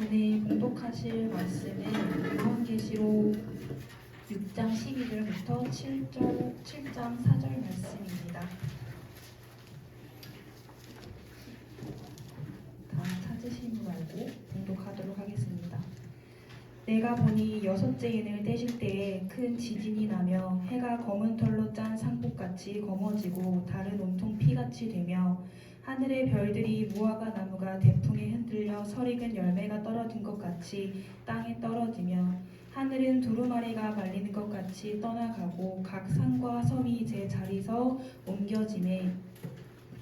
오늘 봉독하실 말씀은 요한계시록 6장 12절부터 7장 4절 말씀입니다. 다 찾으신 분 알고 봉독하도록 하겠습니다. 내가 보니 여섯째 인을 떼실 때에 큰 지진이 나며 해가 검은 털로 짠 상복같이 검어지고 달은 온통 피같이 되며 하늘의 별들이 무화과 나무가 대풍에 흔들려 설익은 열매가 떨어진 것 같이 땅에 떨어지며 하늘은 두루마리가 말리는 것 같이 떠나가고 각 산과 섬이 제 자리서 옮겨지매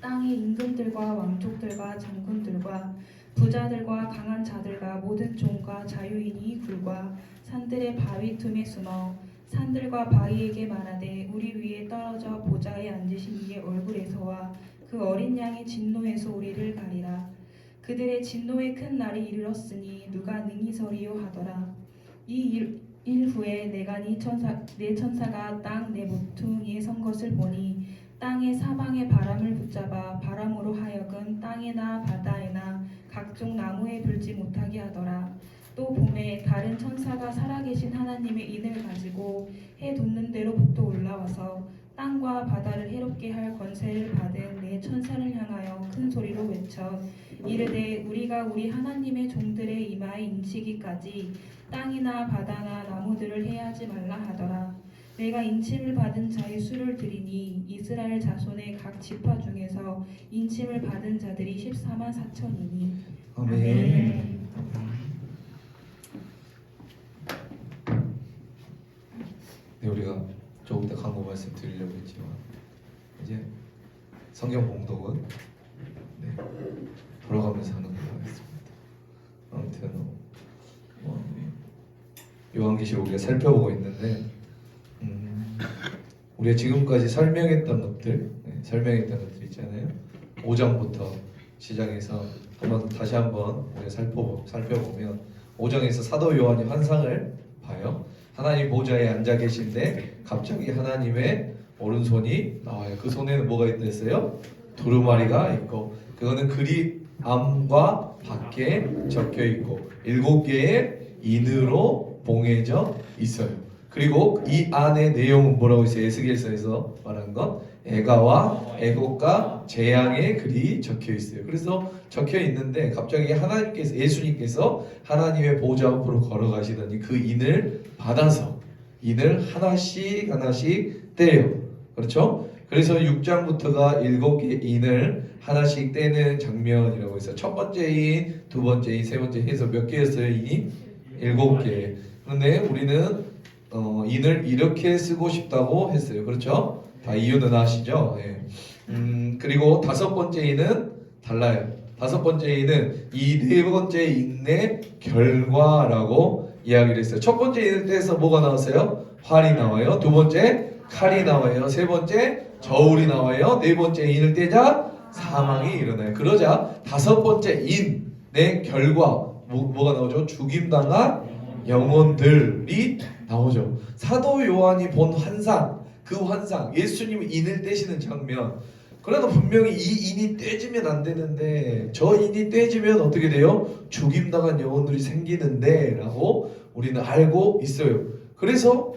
땅의 임금들과 왕족들과 장군들과 부자들과 강한 자들과 모든 종과 자유인이 굴과 산들의 바위 틈에 숨어 산들과 바위에게 말하되 우리 위에 떨어져 보좌에 앉으신 이의 얼굴에서와 그 어린 양의 진노에서 우리를 가리라. 그들의 진노의 큰 날이 이르렀으니 누가 능히 서리요 하더라. 이 일 후에 내가 네 천사가 땅 내 모퉁이에 선 것을 보니 땅의 사방의 바람을 붙잡아 바람으로 하여금 땅에나 바다에나 각종 나무에 불지 못하게 하더라. 또 봄에 다른 천사가 살아계신 하나님의 인을 가지고 해 돋는 대로부터 올라와서 땅과 바다를 해롭게 할 권세를 받은 내 천사를 향하여 큰 소리로 외쳐 이르되 우리가 우리 하나님의 종들의 이마에 인치기까지 땅이나 바다나 나무들을 해하지 말라 하더라. 내가 인침을 받은 자의 수를 드리니 이스라엘 자손의 각 지파 중에서 인침을 받은 자들이 14만 4천이니. 아멘. 네, 우리가 조금 이따 광고 말씀 드리려고 했지만 이제 성경 봉독은 돌아가면서 하는 걸로 하겠습니다. 아무튼 요한계시록 우리가 살펴보고 있는데 우리가 지금까지 설명했던 것들 있잖아요. 5장부터 시작해서 다시 한번 우리가 살펴보면 5장에서 사도 요한이 환상을 봐요. 하나님 보좌에 앉아 계신데 갑자기 하나님의 오른손이 나와요. 그 손에는 뭐가 있댔어요? 두루마리가 있고 그거는 그리암과 밖에 적혀 있고 7개의 인으로 봉해져 있어요. 그리고 이 안의 내용은 뭐라고 있어요? 에스겔서에서 말하는 것 애가와 애곡과 재앙의 글이 적혀 있어요. 그래서 적혀 있는데 갑자기 예수님께서 하나님의 보좌 앞으로 걸어가시더니 그 인을 받아서 인을 하나씩 떼요. 그렇죠? 그래서 6장부터가 7개 인을 하나씩 떼는 장면이라고 해서 첫 번째 인, 두 번째 인, 세 번째 해서 몇 개였어요? 인이? 7개. 그런데 우리는 인을 이렇게 쓰고 싶다고 했어요. 그렇죠? 다 이유는 아시죠? 네. 그리고 다섯 번째 인은 달라요. 다섯 번째 인은 이 네 번째 인의 결과라고 이야기를 했어요. 첫 번째 인을 떼서 뭐가 나왔어요? 활이 나와요. 두 번째 칼이 나와요. 세 번째 저울이 나와요. 네 번째 인을 떼자 사망이 일어나요. 그러자 다섯 번째 인의 결과 뭐가 나오죠? 죽임당한 영혼들이 나오죠. 사도 요한이 본 환상, 그 환상, 예수님이 인을 떼시는 장면. 그러나 분명히 이 인이 떼지면 안 되는데 저 인이 떼지면 어떻게 돼요? 죽임당한 영혼들이 생기는데 라고 우리는 알고 있어요. 그래서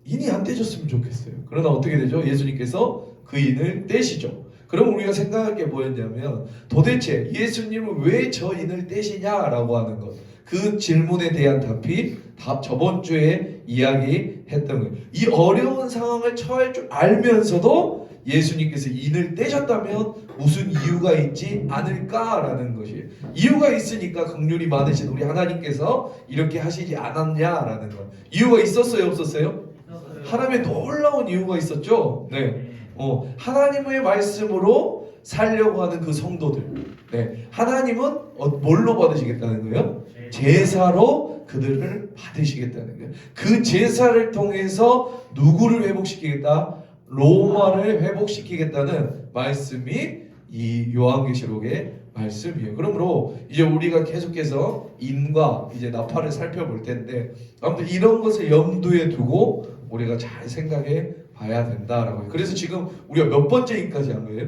인이 안 떼졌으면 좋겠어요. 그러나 어떻게 되죠? 예수님께서 그 인을 떼시죠. 그럼 우리가 생각할 게 뭐였냐면 도대체 예수님은 왜 저 인을 떼시냐라고 하는 것. 그 질문에 대한 답이 저번 주에 이야기했던 거예요. 이 어려운 상황을 처할 줄 알면서도 예수님께서 인을 떼셨다면 무슨 이유가 있지 않을까라는 것이에요. 이유가 있으니까 긍휼이 많으신 우리 하나님께서 이렇게 하시지 않았냐라는 것. 이유가 있었어요, 없었어요? 하나님의 놀라운 이유가 있었죠. 네. 하나님의 말씀으로 살려고 하는 그 성도들. 네. 하나님은 뭘로 받으시겠다는 거예요? 제사로 그들을 받으시겠다는 거예요. 그 제사를 통해서 누구를 회복시키겠다? 로마를 회복시키겠다는 말씀이 이 요한계시록의 말씀이에요. 그러므로 이제 우리가 계속해서 인과 이제 나팔을 살펴볼 텐데 아무튼 이런 것을 염두에 두고 우리가 잘 생각해 봐야 된다라고 해요. 그래서 지금 우리가 몇 번째 인까지 한 거예요?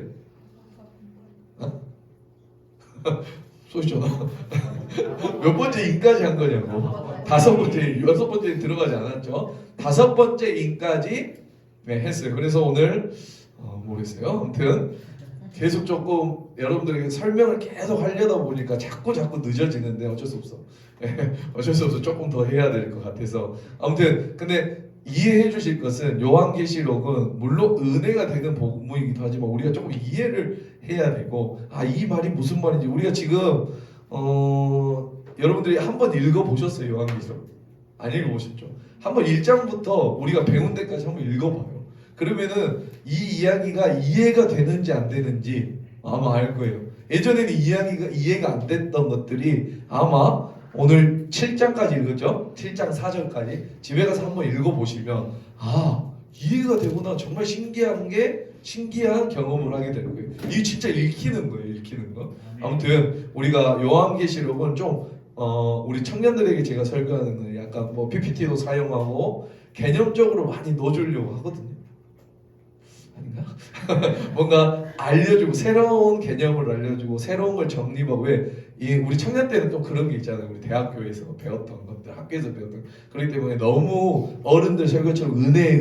쏘시잖아. 몇 번째 인까지 한 거냐고. 다섯 번째, 여섯 번째 들어가지 않았죠. 다섯 번째 인까지 네, 했어요. 그래서 오늘 모르겠어요. 아무튼 계속 조금 여러분들에게 설명을 계속 하려다 보니까 자꾸 늦어지는데 어쩔 수 없어. 어쩔 수 없어. 조금 더 해야 될 것 같아서. 아무튼 근데 이해해 주실 것은 요한계시록은 물론 은혜가 되는 복음이기도 하지만 우리가 조금 이해를 해야 되고 이 말이 무슨 말인지 우리가 지금 여러분들이 한번 읽어보셨어요? 요한계시록? 안 읽어보셨죠? 한번 1장부터 우리가 배운 데까지 한번 읽어봐요. 그러면은 이 이야기가 이해가 되는지 안 되는지 아마 알 거예요. 예전에는 이해가 안 됐던 것들이 아마 오늘 7장까지 읽었죠? 7장 4절까지 집에 가서 한번 읽어보시면 이해가 되구나. 정말 신기한 경험을 하게 되는 거예요. 이게 진짜 읽히는 거예요. 읽히는 거. 아무튼 우리가 요한계시록은 좀 우리 청년들에게 제가 설교하는 건 약간 뭐 PPT도 사용하고 개념적으로 많이 넣어주려고 하거든요. 아닌가? 뭔가 알려주고 새로운 개념을 알려주고 새로운 걸 정립하고 우리 청년 때는 좀 그런 게 있잖아요. 우리 대학교에서 배웠던 것들, 학교에서 배웠던 그렇기 때문에 너무 어른들 설교처럼 은혜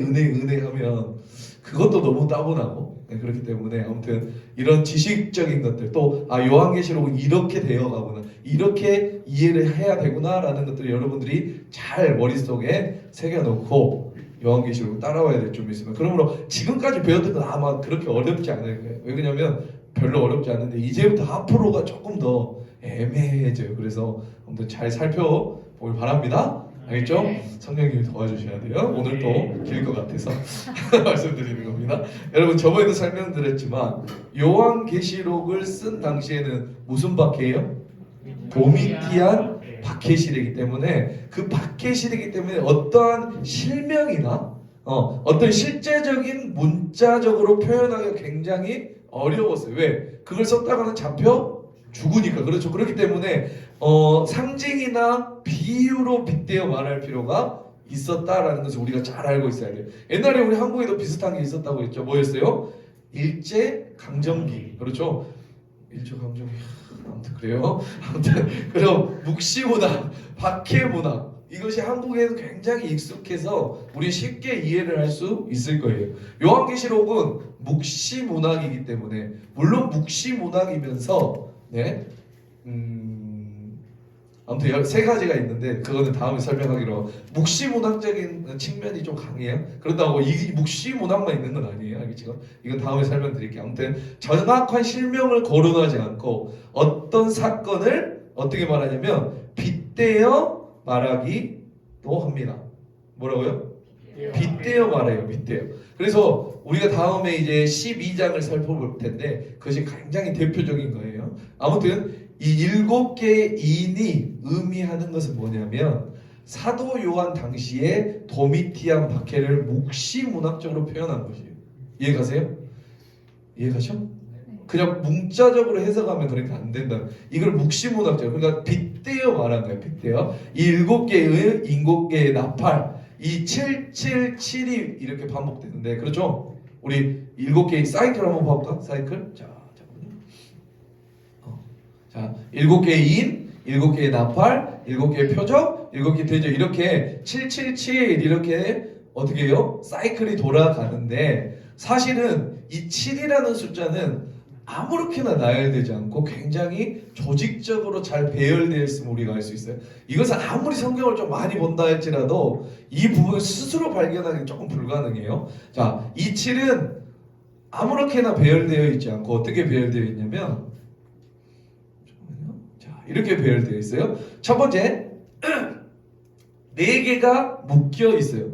하면 그것도 너무 따분하고 그렇기 때문에 아무튼 이런 지식적인 것들 또 요한계시록은 이렇게 되어가구나 이렇게 이해를 해야 되구나라는 것들을 여러분들이 잘 머릿속에 새겨놓고 요한계시록 따라와야 될 점이 있으면 그러므로 지금까지 배웠던 건 아마 그렇게 어렵지 않을 거예요. 왜 그러냐면 별로 어렵지 않은데 이제부터 앞으로가 조금 더 애매해져요. 그래서 아무튼 잘 살펴보길 바랍니다. 알겠죠? 성령님이 도와주셔야 돼요. 오늘 또 길 것 같아서 말씀드리는 겁니다. 여러분 저번에도 설명드렸지만 요한계시록을 쓴 당시에는 무슨 박해예요? 도미티안 박해시이기 때문에 그 박해시이기 때문에 어떠한 실명이나 어떤 실제적인 문자적으로 표현하기가 굉장히 어려웠어요. 왜? 그걸 썼다가는 잡혀 죽으니까. 그렇죠. 그렇기 때문에 상징이나 비유로 빗대어 말할 필요가 있었다라는 것을 우리가 잘 알고 있어야 돼요. 옛날에 우리 한국에도 비슷한 게 있었다고 했죠. 뭐였어요? 일제 강점기. 그렇죠. 일제 강점기. 아무튼 그래요. 아무튼 그럼 묵시문학, 박해문학 이것이 한국에는 굉장히 익숙해서 우리 쉽게 이해를 할 수 있을 거예요. 요한계시록은 묵시문학이기 때문에 물론 묵시문학이면서 아무튼 세 가지가 있는데 그거는 다음에 설명하기로 묵시문학적인 측면이 좀 강해요. 그렇다고 이 묵시문학만 있는 건 아니에요. 알겠죠? 이건 다음에 설명드릴게요. 아무튼 정확한 실명을 거론하지 않고 어떤 사건을 어떻게 말하냐면 빗대어 말하기도 합니다. 뭐라고요? 빗대어 말해요. 빗대어. 그래서 우리가 다음에 이제 12장을 살펴볼 텐데 그것이 굉장히 대표적인 거예요. 아무튼 이 7개의 인이 의미하는 것은 뭐냐면 사도 요한 당시에 도미티안 박해를 묵시문학적으로 표현한 것이에요. 이해가세요? 이해가죠? 그냥 문자적으로 해석하면 그러니까 안 된다. 이걸 묵시문학적으로 그러니까 빗대어 말한 거예요. 빗대어. 이 7개의 7개의 나팔 이 777이 이렇게 반복되는데 그렇죠? 우리 7개의 사이클 한번 봐볼까? 사이클. 자, 7개의 인, 7개의 나팔, 7개의 표적, 7개의 대적 이렇게 777 이렇게 어떻게 해요? 사이클이 돌아가는데 사실은 이 7이라는 숫자는 아무렇게나 나열되지 않고 굉장히 조직적으로 잘 배열되어 있음을 우리가 알 수 있어요. 이것은 아무리 성경을 좀 많이 본다 할지라도 이 부분을 스스로 발견하기는 조금 불가능해요. 자, 이 7은 아무렇게나 배열되어 있지 않고 어떻게 배열되어 있냐면 이렇게 배열되어 있어요. 첫 번째, 4개가 묶여 있어요.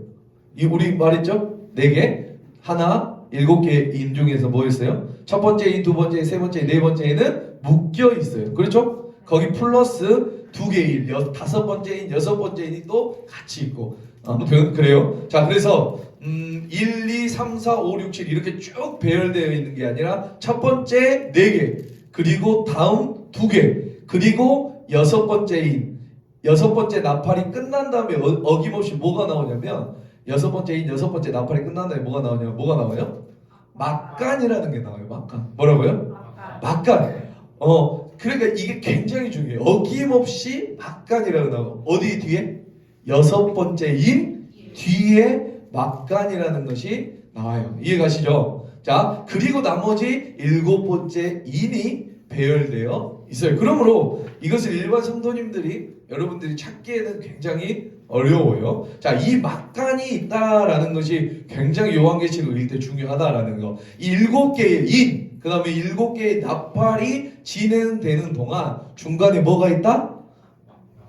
우리 말했죠? 4개. 하나, 7개 인 중에서 뭐였어요? 첫 번째 인, 두 번째 인, 세 번째 인, 네 번째에는 묶여 있어요. 그렇죠? 거기 플러스 2개 인, 다섯 번째 인, 여섯 번째 인이 또 같이 있고. 아무튼 그래요. 자, 그래서 1, 2, 3, 4, 5, 6, 7 이렇게 쭉 배열되어 있는 게 아니라 첫 번째 4개, 그리고 다음 2개, 그리고 여섯 번째인 여섯 번째 나팔이 끝난 다음에 어김없이 뭐가 나오냐면 여섯 번째인 여섯 번째 나팔이 끝난 다음에 뭐가 나오냐면 뭐가 나와요? 막간이라는 게 나와요. 막간. 뭐라고요? 막간. 그러니까 이게 굉장히 중요해요. 어김없이 막간이라고 나와요. 어디 뒤에? 여섯 번째 인 뒤에 막간이라는 것이 나와요. 이해가시죠? 자, 그리고 나머지 일곱 번째 인이 배열되어 있어요. 그러므로 이것을 일반 성도님들이 여러분들이 찾기에는 굉장히 어려워요. 자, 이 막간이 있다라는 것이 굉장히 요한계시록 읽을 때 중요하다라는 거. 이 일곱 개의 인, 그 다음에 일곱 개의 나팔이 진행되는 동안 중간에 뭐가 있다?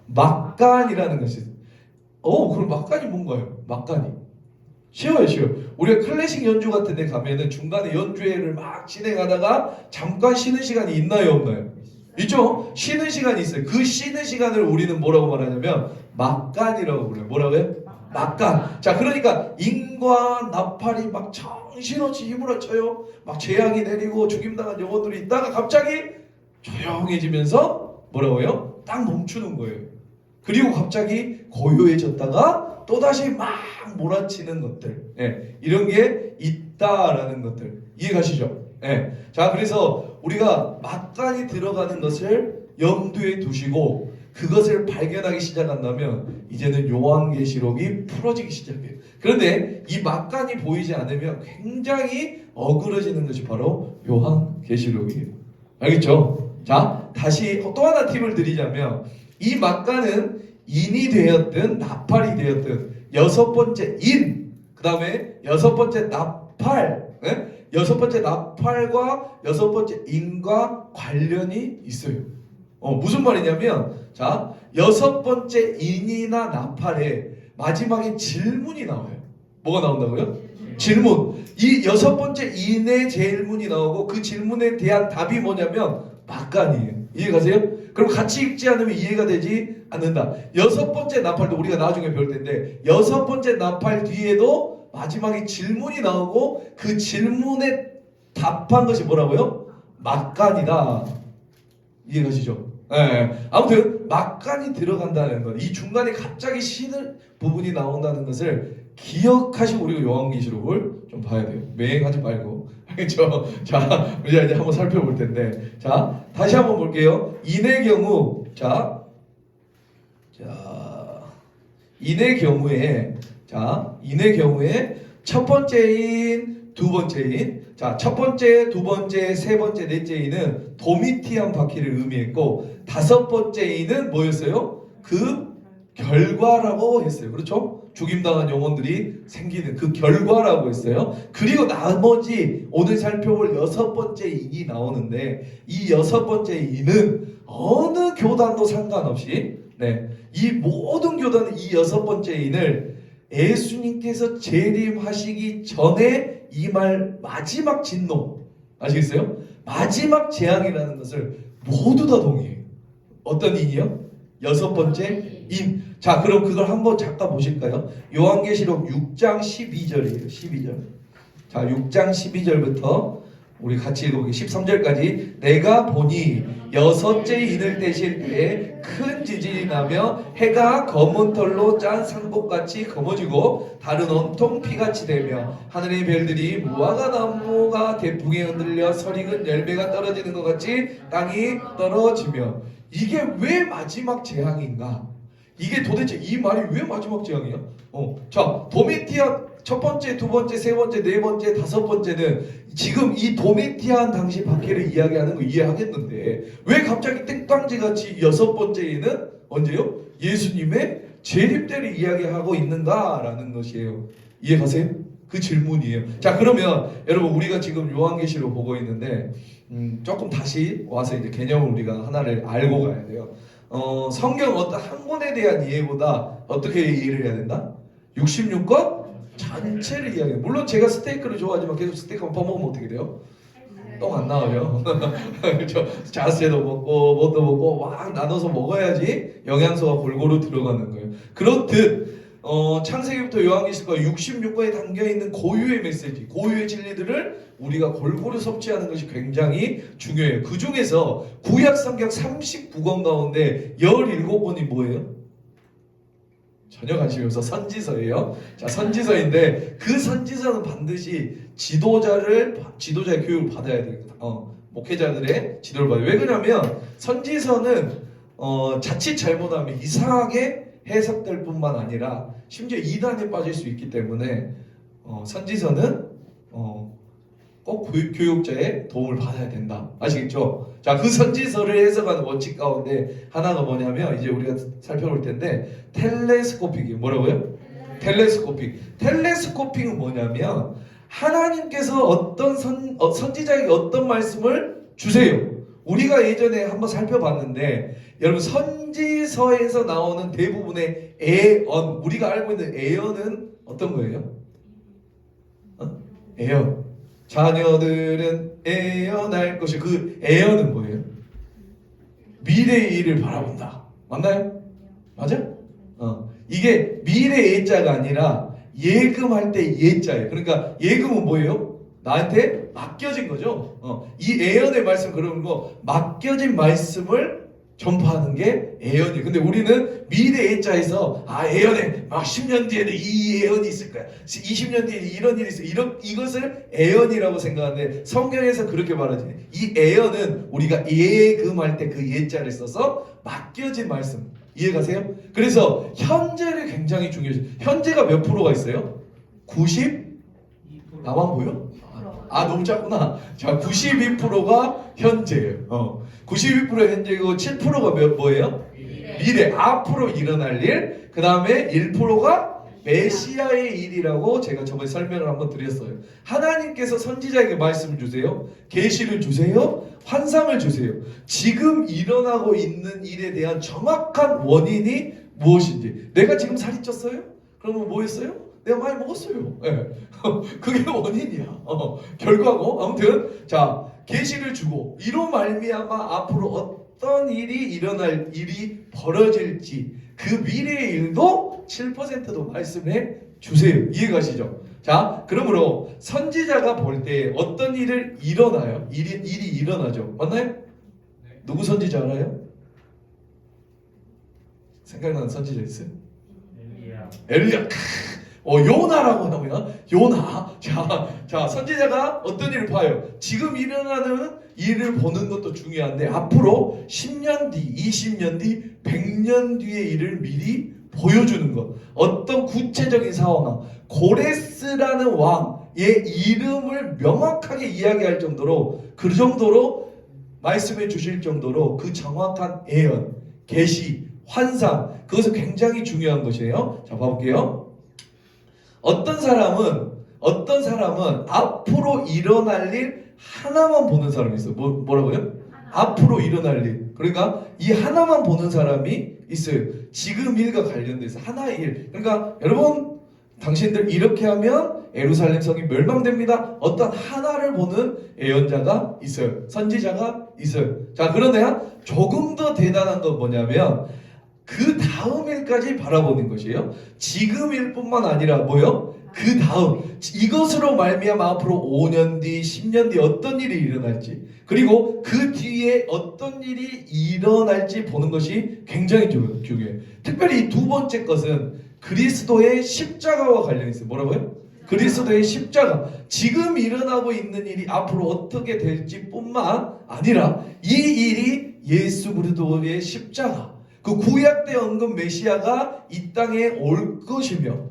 막간이라는 것이. 그럼 막간이 뭔가요? 막간이. 쉬워요. 우리가 클래식 연주 같은 데 가면은 중간에 연주회를 막 진행하다가 잠깐 쉬는 시간이 있나요, 없나요? 있죠? 쉬는 시간이 있어요. 그 쉬는 시간을 우리는 뭐라고 말하냐면 막간이라고 불러요. 뭐라고요? 막간. 자, 그러니까 인과 나팔이 막 정신없이 힘을 합쳐요. 막 재앙이 내리고 죽임당한 영혼들이 있다가 갑자기 조용해지면서 뭐라고요? 딱 멈추는 거예요. 그리고 갑자기 고요해졌다가 또다시 막 몰아치는 것들, 이런 게 있다라는 것들 이해가시죠? 자, 그래서 우리가 막간이 들어가는 것을 염두에 두시고 그것을 발견하기 시작한다면 이제는 요한계시록이 풀어지기 시작해요. 그런데 이 막간이 보이지 않으면 굉장히 어그러지는 것이 바로 요한계시록이에요. 알겠죠? 자, 다시 또 하나 팁을 드리자면 이 막간은 인이 되었든 나팔이 되었든 여섯 번째 인, 그 다음에 여섯 번째 나팔, 여섯 번째 나팔과 여섯 번째 인과 관련이 있어요. 무슨 말이냐면, 자, 여섯 번째 인이나 나팔에 마지막에 질문이 나와요. 뭐가 나온다고요? 질문. 이 여섯 번째 인의 질문이 나오고 그 질문에 대한 답이 뭐냐면 막간이에요. 이해가세요? 그럼 같이 읽지 않으면 이해가 되지 않는다. 여섯 번째 나팔도 우리가 나중에 배울 텐데 여섯 번째 나팔 뒤에도 마지막에 질문이 나오고 그 질문에 답한 것이 뭐라고요? 막간이다. 이해가시죠? 아무튼 막간이 들어간다는 것, 이 중간에 갑자기 쉬는 부분이 나온다는 것을 기억하시고 우리가 요한계시록을 좀 봐야 돼요. 맹하지 말고. 알겠죠? 자, 우리가 이제 한번 살펴볼 텐데, 자, 다시 한번 볼게요. 인의 경우, 인의 경우에 첫 번째인, 두 번째인, 자, 첫 번째, 두 번째, 세 번째, 넷째 인은 도미티안 바퀴를 의미했고 다섯 번째 인은 뭐였어요? 그 결과라고 했어요. 그렇죠? 죽임당한 영혼들이 생기는 그 결과라고 했어요. 그리고 나머지 오늘 살펴볼 여섯 번째 인이 나오는데 이 여섯 번째 인은 어느 교단도 상관없이 이 모든 교단은 이 여섯 번째 인을 예수님께서 재림하시기 전에 임할 마지막 진노, 아시겠어요? 마지막 재앙이라는 것을 모두 다 동의해요. 어떤 인이요? 여섯 번째 인. 자, 그럼 그걸 한번 잠깐 보실까요? 요한계시록 6장 12절이에요. 12절. 자, 6장 12절부터 우리 같이 읽어보기 13절까지. 내가 보니 여섯째 인을 떼실 때에 큰 지진이 나며 해가 검은 털로 짠 상복같이 검어지고 달은 온통 피같이 되며 하늘의 별들이 무화과 나무가 대풍에 흔들려 설익은 열매가 떨어지는 것 같이 땅이 떨어지며. 이게 왜 마지막 재앙인가? 이게 도대체 이 말이 왜 마지막 재앙이야? 자, 도미티안 첫 번째, 두 번째, 세 번째, 네 번째, 다섯 번째는 지금 이 도미티안 당시 바퀴를 이야기하는 거 이해하겠는데 왜 갑자기 땡깡지 같이 여섯 번째에는 언제요? 예수님의 재림 때를 이야기하고 있는가라는 것이에요. 이해가세요? 그 질문이에요. 자, 그러면 여러분 우리가 지금 요한계시록 보고 있는데 조금 다시 와서 이제 개념을 우리가 하나를 알고 가야 돼요. 성경 어떤 한 권에 대한 이해보다 어떻게 이해를 해야 된다? 66권 전체를 이야기해요. 물론 제가 스테이크를 좋아하지만 계속 스테이크만 퍼먹으면 어떻게 돼요? 똥 안 나와요. 그렇죠? 자스도 먹고 뭣도 먹고 막 나눠서 먹어야지 영양소가 골고루 들어가는 거예요. 그렇듯 창세기부터 요한계시록과 66권에 담겨있는 고유의 메시지, 고유의 진리들을 우리가 골고루 섭취하는 것이 굉장히 중요해요. 그 중에서 구약성경 39권 가운데 17권이 뭐예요? 전혀 관심이 없어. 선지서예요. 자, 선지서인데 그 선지서는 반드시 지도자의 교육을 받아야 돼요. 목회자들의 지도를 받아요. 왜 그러냐면 선지서는 자칫 잘못하면 이상하게 해석될 뿐만 아니라 심지어 이단에 빠질 수 있기 때문에 선지서는 꼭 교육자의 도움을 받아야 된다. 아시겠죠? 자, 그 선지서를 해석하는 원칙 가운데 하나가 뭐냐면 이제 우리가 살펴볼 텐데 텔레스코픽이 뭐라고요? 텔레스코픽. 텔레스코픽은 뭐냐면 하나님께서 어떤 선지자에게 어떤 말씀을 주세요. 우리가 예전에 한번 살펴봤는데 여러분 선지서에서 나오는 대부분의 애언, 우리가 알고 있는 애언은 어떤 거예요? 애언. 자녀들은 애언할 것이, 그 애언은 뭐예요? 미래의 일을 바라본다. 맞나요? 맞아? 이게 미래 예자가 아니라 예금할 때 예자예요. 그러니까 예금은 뭐예요? 나한테 맡겨진 거죠. 이 애언의 말씀, 그런 거 맡겨진 말씀을 전파하는 게 애언이에요. 근데 우리는 미래 예자에서 애언에 막 10년 뒤에는 이 애언이 있을 거야. 20년 뒤에 이런 일이 있어. 이것을 애언이라고 생각하는데 성경에서 그렇게 말하지. 이 애언은 우리가 예금할 때 그 예자를 써서 맡겨진 말씀. 이해가세요? 그래서 현재를 굉장히 중요해요. 현재가 몇 프로가 있어요? 90? 나만 보여? 너무 작구나. 자, 92%가 현재예요. 92% 현재고 7%가 뭐예요? 미래. 앞으로 일어날 일. 그 다음에 1%가 메시아의 일이라고 제가 저번에 설명을 한번 드렸어요. 하나님께서 선지자에게 말씀을 주세요. 계시를 주세요. 환상을 주세요. 지금 일어나고 있는 일에 대한 정확한 원인이 무엇인지. 내가 지금 살이 쪘어요? 그러면 뭐 했어요? 내가 많이 먹었어요. 네. 그게 원인이야. 결과고. 아무튼 자, 계시를 주고 이로 말미암아 앞으로 어떤 일이 일어날 일이 벌어질지 그 미래의 일도 7%도 말씀해 주세요. 이해가시죠? 자, 그러므로 선지자가 볼 때 어떤 일을 일어나요? 일이 일어나죠. 맞나요? 누구 선지자 알아요? 생각나는 선지자 있어요? 엘리야. 요나라고 하면 요나. 자, 선지자가 어떤 일을 봐요? 지금 일어나는 일을 보는 것도 중요한데 앞으로 10년 뒤, 20년 뒤, 100년 뒤의 일을 미리 보여주는 것. 어떤 구체적인 상황, 고레스라는 왕의 이름을 명확하게 이야기할 정도로, 그 정도로 말씀해 주실 정도로 그 정확한 예언, 계시, 환상, 그것은 굉장히 중요한 것이에요. 자, 봐볼게요. 어떤 사람은 앞으로 일어날 일 하나만 보는 사람이 있어요. 뭐라고요? 앞으로 일어날 일. 그러니까 이 하나만 보는 사람이 있어요. 지금 일과 관련돼서 하나의 일. 그러니까 여러분, 당신들 이렇게 하면 예루살렘 성이 멸망됩니다. 어떤 하나를 보는 예언자가 있어요. 선지자가 있어요. 자, 그런데 조금 더 대단한 건 뭐냐면 그 다음 일까지 바라보는 것이에요. 지금 일뿐만 아니라 뭐요? 그 다음, 이것으로 말미암아 앞으로 5년 뒤, 10년 뒤 어떤 일이 일어날지, 그리고 그 뒤에 어떤 일이 일어날지 보는 것이 굉장히 중요해요. 특별히 이 두 번째 것은 그리스도의 십자가와 관련이 있어요. 뭐라고요? 그리스도의 십자가. 지금 일어나고 있는 일이 앞으로 어떻게 될지 뿐만 아니라 이 일이 예수 그리스도의 십자가, 그 구약 때 언급 메시아가 이 땅에 올 것이며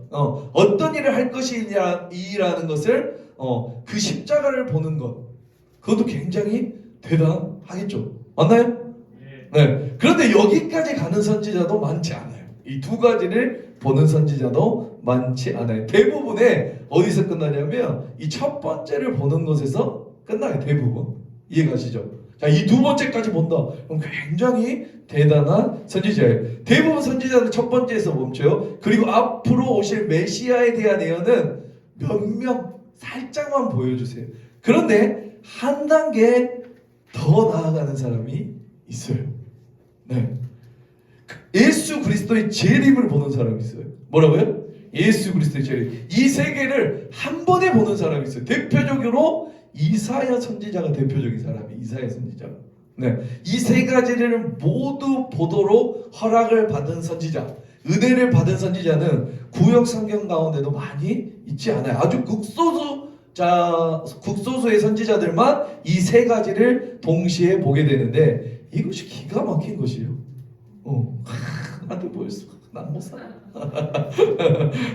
어떤 일을 할 것이냐라는 것을 그 십자가를 보는 것, 그것도 굉장히 대단하겠죠. 맞나요? 네. 그런데 여기까지 가는 선지자도 많지 않아요. 이 두 가지를 보는 선지자도 많지 않아요. 대부분의 어디서 끝나냐면 이 첫 번째를 보는 것에서 끝나요. 대부분. 이해가시죠? 자, 이 두 번째까지 본다. 그럼 굉장히 대단한 선지자예요. 대부분 선지자는 첫 번째에서 멈춰요. 그리고 앞으로 오실 메시아에 대한 예언은 몇 명 살짝만 보여주세요. 그런데 한 단계 더 나아가는 사람이 있어요. 네. 예수 그리스도의 재림을 보는 사람이 있어요. 뭐라고요? 예수 그리스도의 재림. 이 세계를 한 번에 보는 사람이 있어요. 대표적으로 이사야 선지자가 대표적인 사람이 이사야 선지자. 네, 이 세 가지를 모두 보도록 허락을 받은 선지자, 은혜를 받은 선지자는 구약 성경 가운데도 많이 있지 않아요. 아주 극소수 자, 극소수의 선지자들만 이 세 가지를 동시에 보게 되는데 이것이 기가 막힌 것이에요. 나한테 보였어. 난 못 살아.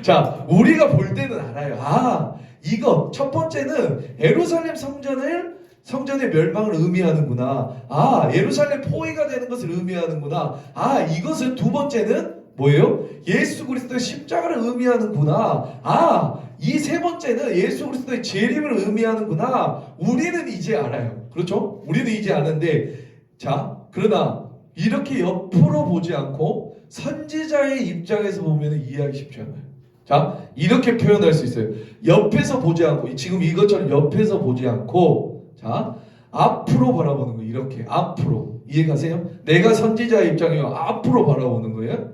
자, 우리가 볼 때는 알아요. 아, 이거 첫 번째는 예루살렘 성전의 멸망을 의미하는구나. 아, 예루살렘 포위가 되는 것을 의미하는구나. 아, 이것은 두 번째는 뭐예요? 예수 그리스도의 십자가를 의미하는구나. 아, 이 세 번째는 예수 그리스도의 재림을 의미하는구나. 우리는 이제 알아요. 그렇죠? 우리는 이제 아는데, 자, 그러나 이렇게 옆으로 보지 않고 선지자의 입장에서 보면 이해하기 쉽지 않아요. 자, 이렇게 표현할 수 있어요. 옆에서 보지 않고, 지금 이것처럼 옆에서 보지 않고, 자, 앞으로 바라보는 거예요. 이렇게 앞으로. 이해가세요? 내가 선지자의 입장이요. 앞으로 바라보는 거예요.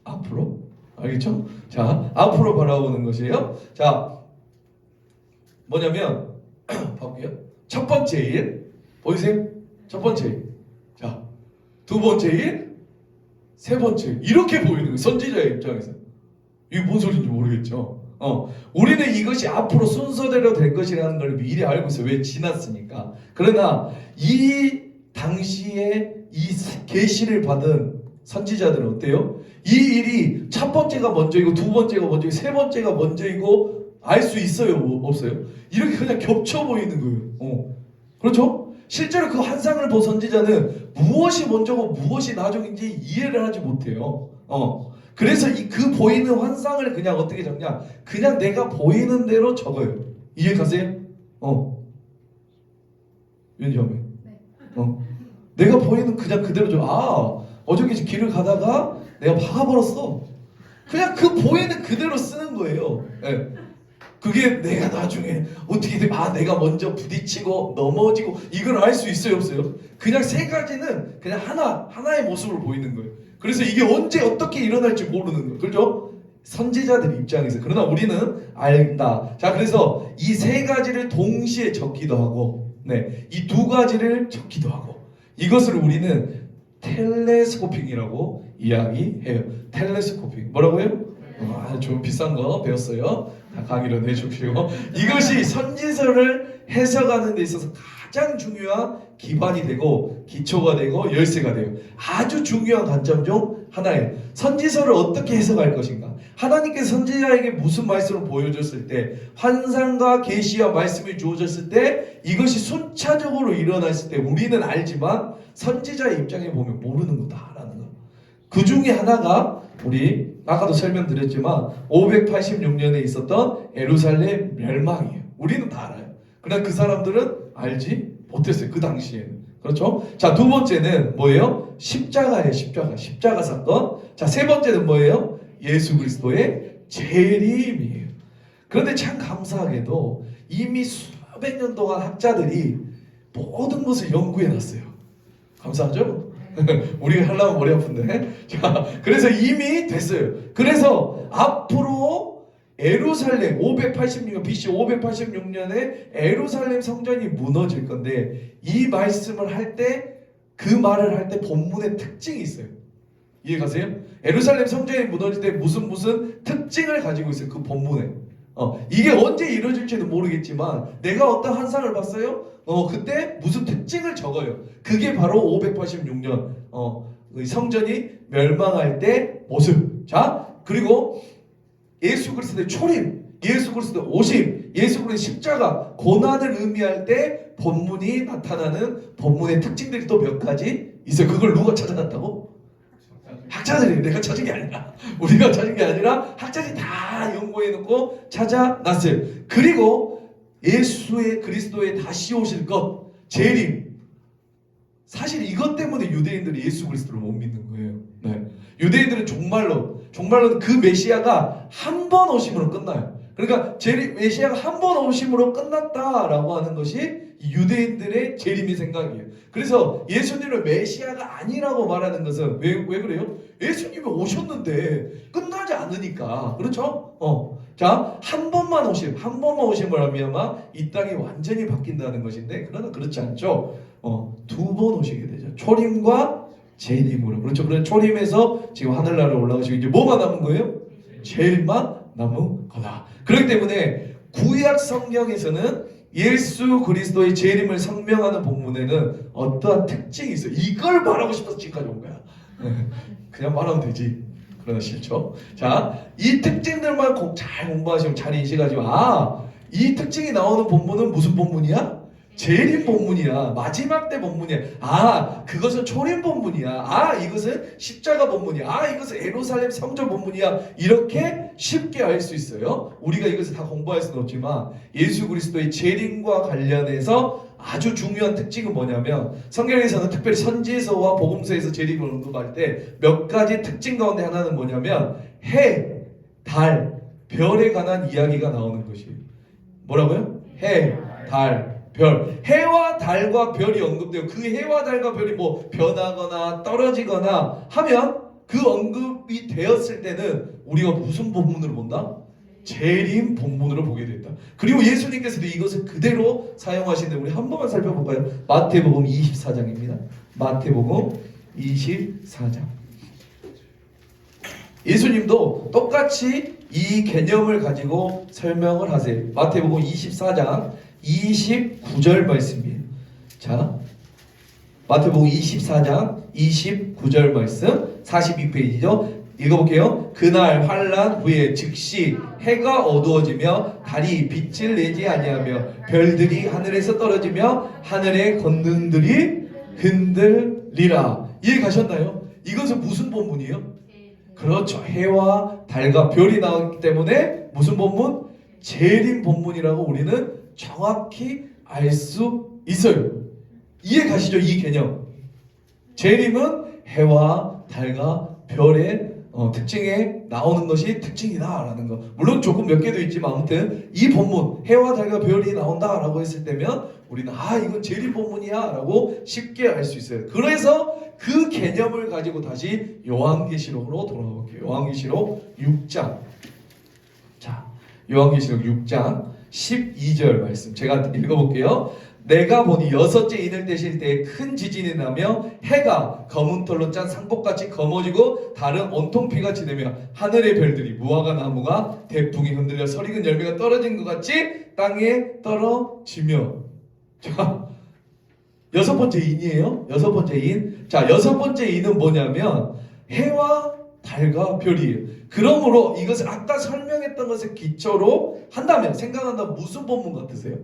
앞으로. 알겠죠? 자, 앞으로 바라보는 것이에요. 자, 뭐냐면 볼게요. 첫 번째 일 보이세요? 첫 번째 일. 자, 두 번째 일, 세 번째 일. 이렇게 보이는 거예요. 선지자의 입장에서. 이게 뭔 소리인지 모르겠죠? 우리는 이것이 앞으로 순서대로 될 것이라는 걸 미리 알고 있어요. 왜? 지났으니까. 그러나 이 당시에 이 계시를 받은 선지자들은 어때요? 이 일이 첫 번째가 먼저이고 두 번째가 먼저이고 세 번째가 먼저이고 알 수 있어요? 없어요? 이렇게 그냥 겹쳐 보이는 거예요. 그렇죠? 실제로 그 환상을 본 선지자는 무엇이 먼저고 무엇이 나중인지 이해를 하지 못해요. 그래서 그 보이는 환상을 그냥 어떻게 적냐? 그냥 내가 보이는 대로 적어요. 이해 가세요? 윤지엄이. 내가 보이는 그냥 그대로 적어. 아, 어저께 길을 가다가 내가 박아버렸어. 그냥 그 보이는 그대로 쓰는 거예요. 네. 그게 내가 나중에 어떻게든 내가 먼저 부딪히고 넘어지고 이걸 알 수 있어요, 없어요? 그냥 세 가지는 그냥 하나의 모습으로 보이는 거예요. 그래서 이게 언제 어떻게 일어날지 모르는 거예요. 그렇죠? 선지자들 입장에서. 그러나 우리는 알다. 자, 그래서 이 세 가지를 동시에 적기도 하고, 네, 이 두 가지를 적기도 하고, 이것을 우리는 텔레스코핑이라고 이야기해요. 텔레스코핑. 뭐라고요? 좀 비싼 거 배웠어요. 강의로 내주시고. 이것이 선지서를 해석하는 데 있어서 가장 중요한 기반이 되고 기초가 되고 열쇠가 돼요. 아주 중요한 관점 중 하나예요. 선지서를 어떻게 해석할 것인가? 하나님께서 선지자에게 무슨 말씀을 보여줬을 때, 환상과 계시와 말씀이 주어졌을 때, 이것이 순차적으로 일어났을 때 우리는 알지만 선지자의 입장에 보면 모르는 거다라는 거. 그 중에 하나가 우리 아까도 설명드렸지만 586년에 있었던 예루살렘 멸망이에요. 우리는 다 알아요. 그러나 그 사람들은 알지 못했어요. 그 당시에는. 그렇죠? 자, 두 번째는 뭐예요? 십자가예요. 십자가 사건. 자, 세 번째는 뭐예요? 예수 그리스도의 재림이에요. 그런데 참 감사하게도 이미 수백 년 동안 학자들이 모든 것을 연구해 놨어요. 감사하죠? 우리가 하려면 머리 아픈데. 자, 그래서 이미 됐어요. 그래서 앞으로 예루살렘 586년 BC 586년에 예루살렘 성전이 무너질 건데, 이 말씀을 할 때, 그 말을 할 때 본문의 특징이 있어요. 이해가세요? 예루살렘 성전이 무너질 때 무슨 특징을 가지고 있어요. 그 본문에. 이게 언제 이루어질지는 모르겠지만 내가 어떤 환상을 봤어요? 그때 무슨 특징을 적어요. 그게 바로 586년 성전이 멸망할 때 모습. 자, 그리고 예수 그리스도의 초림, 예수 그리스도의 오심, 예수 그리스도의 십자가, 고난을 의미할 때 본문이 나타나는 본문의 특징들이 또 몇 가지 있어요. 그걸 누가 찾아놨다고? 학자들이. 내가 찾은 게 아니라, 우리가 찾은 게 아니라 학자들이 다 연구해놓고 찾아놨어요. 그리고 예수의 그리스도의 다시 오실 것, 재림. 사실 이것 때문에 유대인들이 예수 그리스도를 못 믿는 거예요. 네. 유대인들은 종말로 그 메시아가 한 번 오심으로 끝나요. 그러니까 메시아가 한 번 오심으로 끝났다라고 하는 것이 유대인들의 재림의 생각이에요. 그래서 예수님을 메시아가 아니라고 말하는 것은 왜 그래요? 예수님이 오셨는데 끝나지 않으니까. 그렇죠? 자, 한 번만 오심을 하면 이 땅이 완전히 바뀐다는 것인데, 그러나 그렇지 않죠. 두 번 오시게 되죠. 초림과 재림으로. 그렇죠. 그런 초림에서 지금 하늘나라로 올라가시고 이제 뭐가 남은 거예요? 재림만 남은 거다. 그렇기 때문에 구약 성경에서는 예수 그리스도의 재림을 설명하는 본문에는 어떠한 특징이 있어요. 이걸 말하고 싶어서 지금까지 온 거야. 그냥 말하면 되지. 그러나 싫죠. 자, 이 특징들만 꼭 잘 공부하시면 잘 인식하시면 이 특징이 나오는 본문은 무슨 본문이야? 재림 본문이야. 마지막 때 본문이야. 그것은 초림 본문이야. 이것은 십자가 본문이야. 이것은 예루살렘 성전 본문이야. 이렇게 쉽게 알 수 있어요. 우리가 이것을 다 공부할 수는 없지만 예수 그리스도의 재림과 관련해서 아주 중요한 특징은 뭐냐면 성경에서는 특별히 선지서와 복음서에서 재림을 언급할 때 몇 가지 특징 가운데 하나는 뭐냐면 해, 달, 별에 관한 이야기가 나오는 것이에요. 뭐라고요? 해, 달, 별. 해와 달과 별이 언급돼요. 그 해와 달과 별이 뭐 변하거나 떨어지거나 하면 그 언급이 되었을 때는 우리가 무슨 본문으로 본다? 재림 본문으로 보게 된다. 그리고 예수님께서도 이것을 그대로 사용하시는데 우리 한 번만 살펴볼까요? 마태복음 24장입니다. 마태복음 24장. 예수님도 똑같이 이 개념을 가지고 설명을 하세요. 마태복음 24장 29절 말씀이에요. 자, 마태복음 24장 29절 말씀 42페이지죠. 읽어볼게요. 그날 환란 후에 즉시 해가 어두워지며 달이 빛을 내지 아니하며 별들이 하늘에서 떨어지며 하늘의 권능들이 흔들리라. 이해 가셨나요? 이것은 무슨 본문이에요? 그렇죠. 해와 달과 별이 나오기 때문에 무슨 본문? 재림 본문이라고 우리는 정확히 알 수 있어요. 이해 가시죠? 이 개념. 재림은 해와 달과 별의 특징에 나오는 것이 특징이다라는 거. 물론 조금 몇 개도 있지만 아무튼 이 본문 해와 달과 별이 나온다라고 했을 때면 우리는 이건 재림 본문이야라고 쉽게 알 수 있어요. 그래서 그 개념을 가지고 다시 요한계시록으로 돌아가 볼게요. 요한계시록 6장. 자, 요한계시록 6장 12절 말씀 제가 읽어볼게요. 내가 보니 여섯째 인을 떼실 때에 큰 지진이 나며 해가 검은 털로 짠 상복같이 검어지고 달은 온통 피같이 되며 하늘의 별들이 무화과 나무가 대풍이 흔들려 설익은 열매가 떨어진 것 같이 땅에 떨어지며. 자, 여섯 번째 인이에요. 여섯 번째 인. 자, 여섯 번째 인은 뭐냐면 해와 달과 별이에요. 그러므로 이것을 아까 설명했던 것을 기초로 한다면 생각한다면 무슨 본문 같으세요?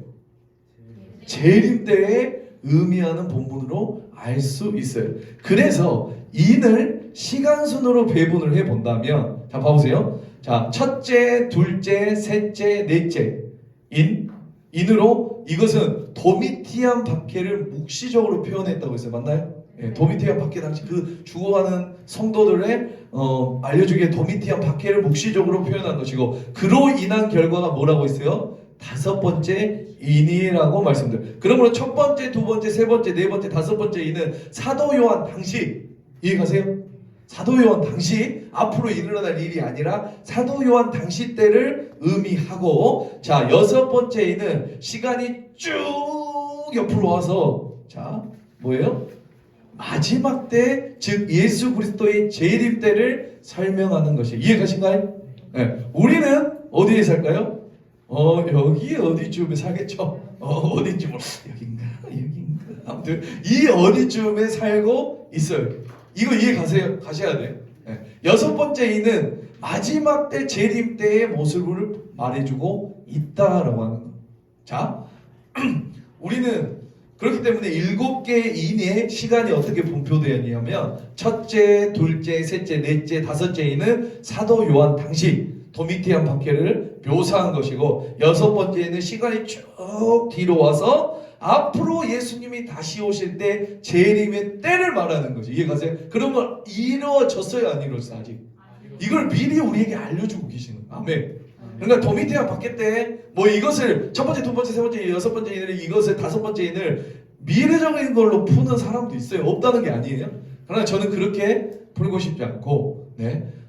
재림 때에 의미하는 본문으로 알 수 있어요. 그래서 인을 시간순으로 배분을 해본다면 자 봐보세요. 자, 첫째, 둘째, 셋째, 넷째 인으로 이것은 도미티안 박해를 묵시적으로 표현했다고 했어요. 맞나요? 도미티안 박해 당시 그 죽어가는 성도들의 알려주기에 도미티안 박해를 묵시적으로 표현한 것이고 그로 인한 결과가 뭐라고 했어요? 다섯 번째 인이라고 말씀드려요. 그러므로 첫 번째, 두 번째, 세 번째, 네 번째, 다섯 번째 인은 사도 요한 당시 이해가세요? 사도 요한 당시 앞으로 일어날 일이 아니라 사도 요한 당시 때를 의미하고 자 여섯 번째 인은 시간이 쭉 옆으로 와서 자 뭐예요? 마지막 때 즉 예수 그리스도의 재림 때를 설명하는 것이 이해가신가요? 네. 우리는 어디에 살까요? 여기 어디쯤에 살겠죠? 어디쯤 여긴가 아무튼 이 어디쯤에 살고 있어요. 이거 이해 가셔야 돼요. 네. 여섯 번째 이는 마지막 때 재림 때의 모습을 말해주고 있다라고 하는 거. 자, 우리는 그렇기 때문에 7개의 인의 시간이 어떻게 분표되었냐면 첫째, 둘째, 셋째, 넷째, 다섯째 인은 사도 요한 당시 도미티안 박해를 묘사한 것이고 여섯 번째는 시간이 쭉 뒤로 와서 앞으로 예수님이 다시 오실 때 재림의 때를 말하는 거죠. 이해가세요? 그러면 이루어졌어요? 안 이루어졌어요? 아직? 이걸 미리 우리에게 알려주고 계시는 거예요. 아멘. 그러니까 도미티안 박해 때 뭐 이것을 첫 번째, 두 번째, 세 번째, 여섯 번째 인을 이것을 다섯 번째 인을 미래적인 걸로 푸는 사람도 있어요. 없다는 게 아니에요. 그러나 저는 그렇게 풀고 싶지 않고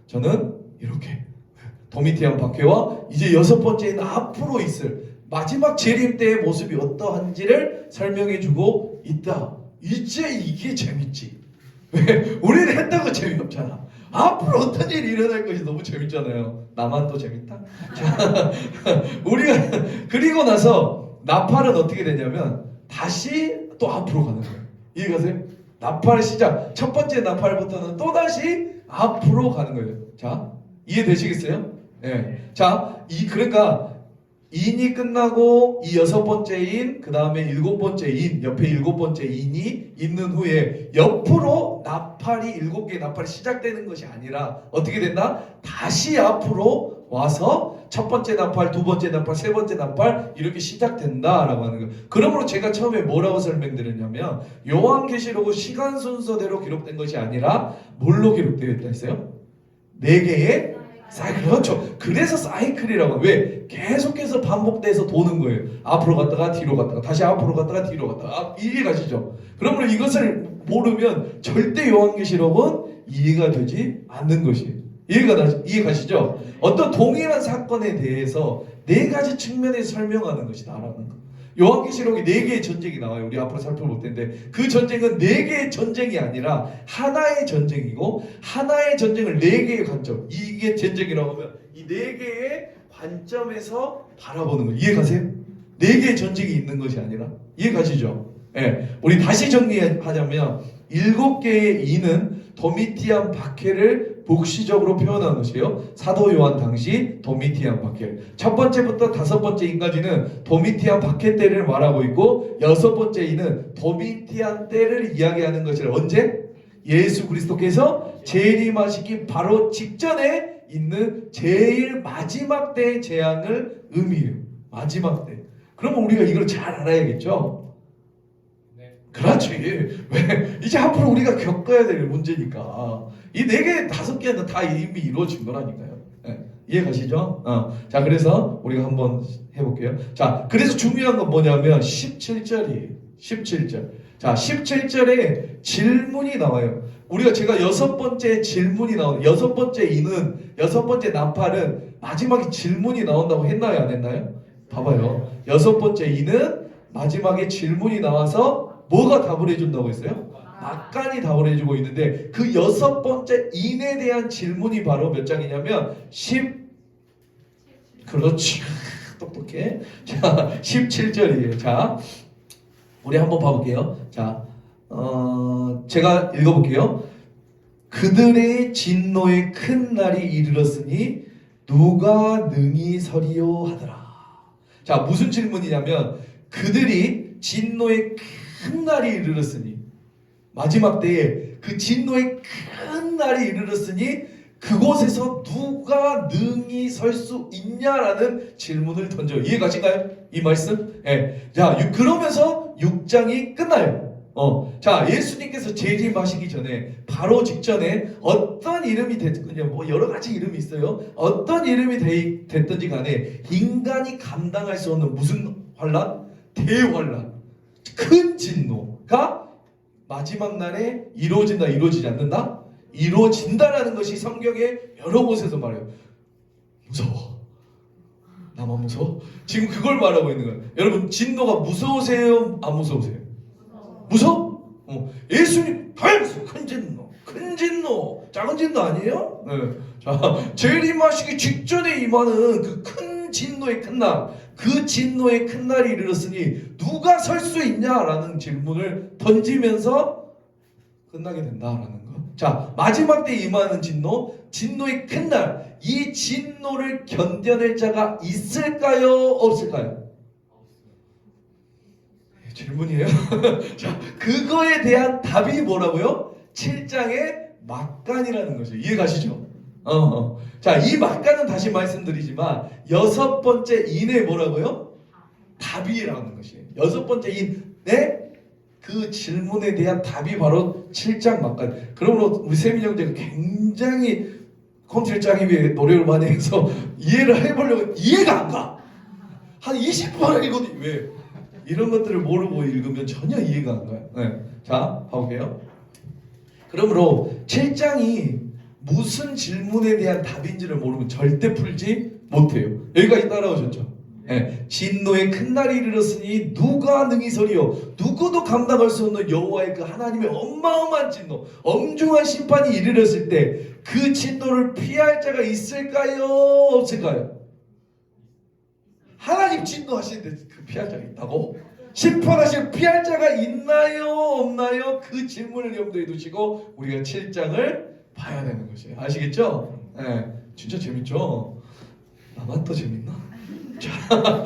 저는 이렇게 도미티안 박해와 이제 여섯 번째는 앞으로 있을 마지막 재림 때의 모습이 어떠한지를 설명해주고 있다. 이제 이게 재밌지. 왜? 우리는 했던 거 재미없잖아. 앞으로 어떤 일이 일어날 것이 너무 재밌잖아요. 나만 또 재밌다? 자, 우리가 그리고 나서 나팔은 어떻게 되냐면 다시 또 앞으로 가는 거예요. 이해가세요? 나팔의 시작, 첫 번째 나팔부터는 또 다시 앞으로 가는 거예요. 자, 이해되시겠어요? 예. 자, 그러니까 인이 끝나고 이 여섯 번째 인, 그 다음에 일곱 번째 인, 옆에 일곱 번째 인이 있는 후에 옆으로 나팔이 일곱 개의 나팔이 시작되는 것이 아니라 어떻게 된다? 다시 앞으로 와서 첫 번째 나팔, 두 번째 나팔, 세 번째 나팔 이렇게 시작된다라고 하는 거예요. 그러므로 제가 처음에 뭐라고 설명드렸냐면 요한계시록은 시간 순서대로 기록된 것이 아니라 뭘로 기록되어 있다 했어요? 네 개의 사이클. 그렇죠. 그래서 사이클이라고. 왜? 계속해서 반복돼서 도는 거예요. 앞으로 갔다가 뒤로 갔다가 다시 앞으로 갔다가 뒤로 갔다가. 이해 가시죠? 그러므로 이것을 모르면 절대 요한계시록은 이해가 되지 않는 것이에요. 이해 가시죠? 어떤 동일한 사건에 대해서 네 가지 측면에서 설명하는 것이다라는 거. 요한계시록에 네 개의 전쟁이 나와요. 우리 앞으로 살펴볼 텐데 그 전쟁은 네 개의 전쟁이 아니라 하나의 전쟁이고 하나의 전쟁을 네 개의 관점, 이게 전쟁이라고 하면 이 네 개의 관점에서 바라보는 거예요. 이해 가세요? 네 개의 전쟁이 있는 것이 아니라. 이해 가시죠? 예. 우리 다시 정리하자면 일곱 개의 이는 도미티안 박해를 복시적으로 표현한 것이에요. 사도 요한 당시 도미티안 박해. 첫 번째부터 다섯 번째 인까지는 도미티안 박해 때를 말하고 있고 여섯 번째 이는 도미티안 때를 이야기하는 것을 언제? 예수 그리스도께서 재림하시기 바로 직전에 있는 제일 마지막 때의 재앙을 의미해요. 마지막 때. 그러면 우리가 이걸 잘 알아야겠죠? 그렇지. 왜? 이제 앞으로 우리가 겪어야 될 문제니까. 이 네 개, 다섯 개는 다 이미 이루어진 거라니까요. 네. 이해 가시죠? 자, 그래서 우리가 한번 해볼게요. 자, 그래서 중요한 건 뭐냐면 17절이에요. 17절. 자, 17절에 질문이 나와요. 제가 여섯 번째 질문이 나오는, 여섯 번째 이는, 여섯 번째 나팔은 마지막에 질문이 나온다고 했나요? 안 했나요? 봐봐요. 여섯 번째 이는 마지막에 질문이 나와서 뭐가 답을 해준다고 했어요? 막간이 답을 해주고 있는데 그 여섯 번째 인에 대한 질문이 바로 몇 장이냐면 그렇지. 똑똑해. 자, 17절이에요. 자, 우리 한번 봐볼게요. 자, 제가 읽어볼게요. 그들의 진노의 큰 날이 이르렀으니 누가 능히 서리요 하더라. 자, 무슨 질문이냐면 그들이 진노의 큰 날이 이르렀으니 마지막 때에 그 진노의 큰 날이 이르렀으니 그곳에서 누가 능히 설 수 있냐라는 질문을 던져요. 이해가신가요? 이 말씀? 예. 자, 그러면서 6장이 끝나요. 자, 예수님께서 재림하시기 전에 바로 직전에 어떤 이름이 됐든지 뭐 여러 가지 이름이 있어요. 어떤 이름이 됐든지 간에 인간이 감당할 수 없는 무슨 환란? 대환란, 큰 진노가 마지막 날에 이루어진다, 이루어지지 않는다? 이루어진다라는 것이 성경의 여러 곳에서 말해요. 무서워. 나만 무서워? 지금 그걸 말하고 있는 거예요. 여러분, 진노가 무서우세요? 안 무서우세요? 무서워? 예수님 다행스러워. 큰 진노, 작은 진노 아니에요? 네. 자, 재림하시기 직전에 임하는 그 큰 진노의 큰 날, 그 진노의 큰 날이 이르렀으니 누가 설 수 있냐라는 질문을 던지면서 끝나게 된다라는 거. 자, 마지막 때 임하는 진노의 큰 날, 이 진노를 견뎌낼 자가 있을까요? 없을까요? 질문이에요. 자, 그거에 대한 답이 뭐라고요? 7장의 막간이라는 거죠. 이해 가시죠? 자, 이 막간은 다시 말씀드리지만 여섯 번째 인의 뭐라고요? 답이라는 것이에요. 여섯 번째 인의 그 질문에 대한 답이 바로 7장 막간. 그러므로 우리 세민 형제가 굉장히 컴퓨터 짜기 위해 노력을 많이 해서 이해를 해보려고 이해가 안 가. 한 20번 읽거든요. 왜? 이런 것들을 모르고 읽으면 전혀 이해가 안 가요. 네. 자, 봐볼게요. 그러므로 7장이 무슨 질문에 대한 답인지를 모르면 절대 풀지 못해요. 여기까지 따라오셨죠? 예, 진노의 큰 날이 이르렀으니 누가 능히 서리요? 누구도 감당할 수 없는 여호와의 그 하나님의 어마어마한 진노, 엄중한 심판이 이르렀을 때 그 진노를 피할 자가 있을까요? 없을까요? 하나님 진노하시는데 그 피할 자가 있다고? 심판하실 피할 자가 있나요? 없나요? 그 질문을 염두에 두시고 우리가 7장을 봐야 되는 것이에요. 아시겠죠? 네, 진짜 재밌죠? 나만 더 재밌나? 자,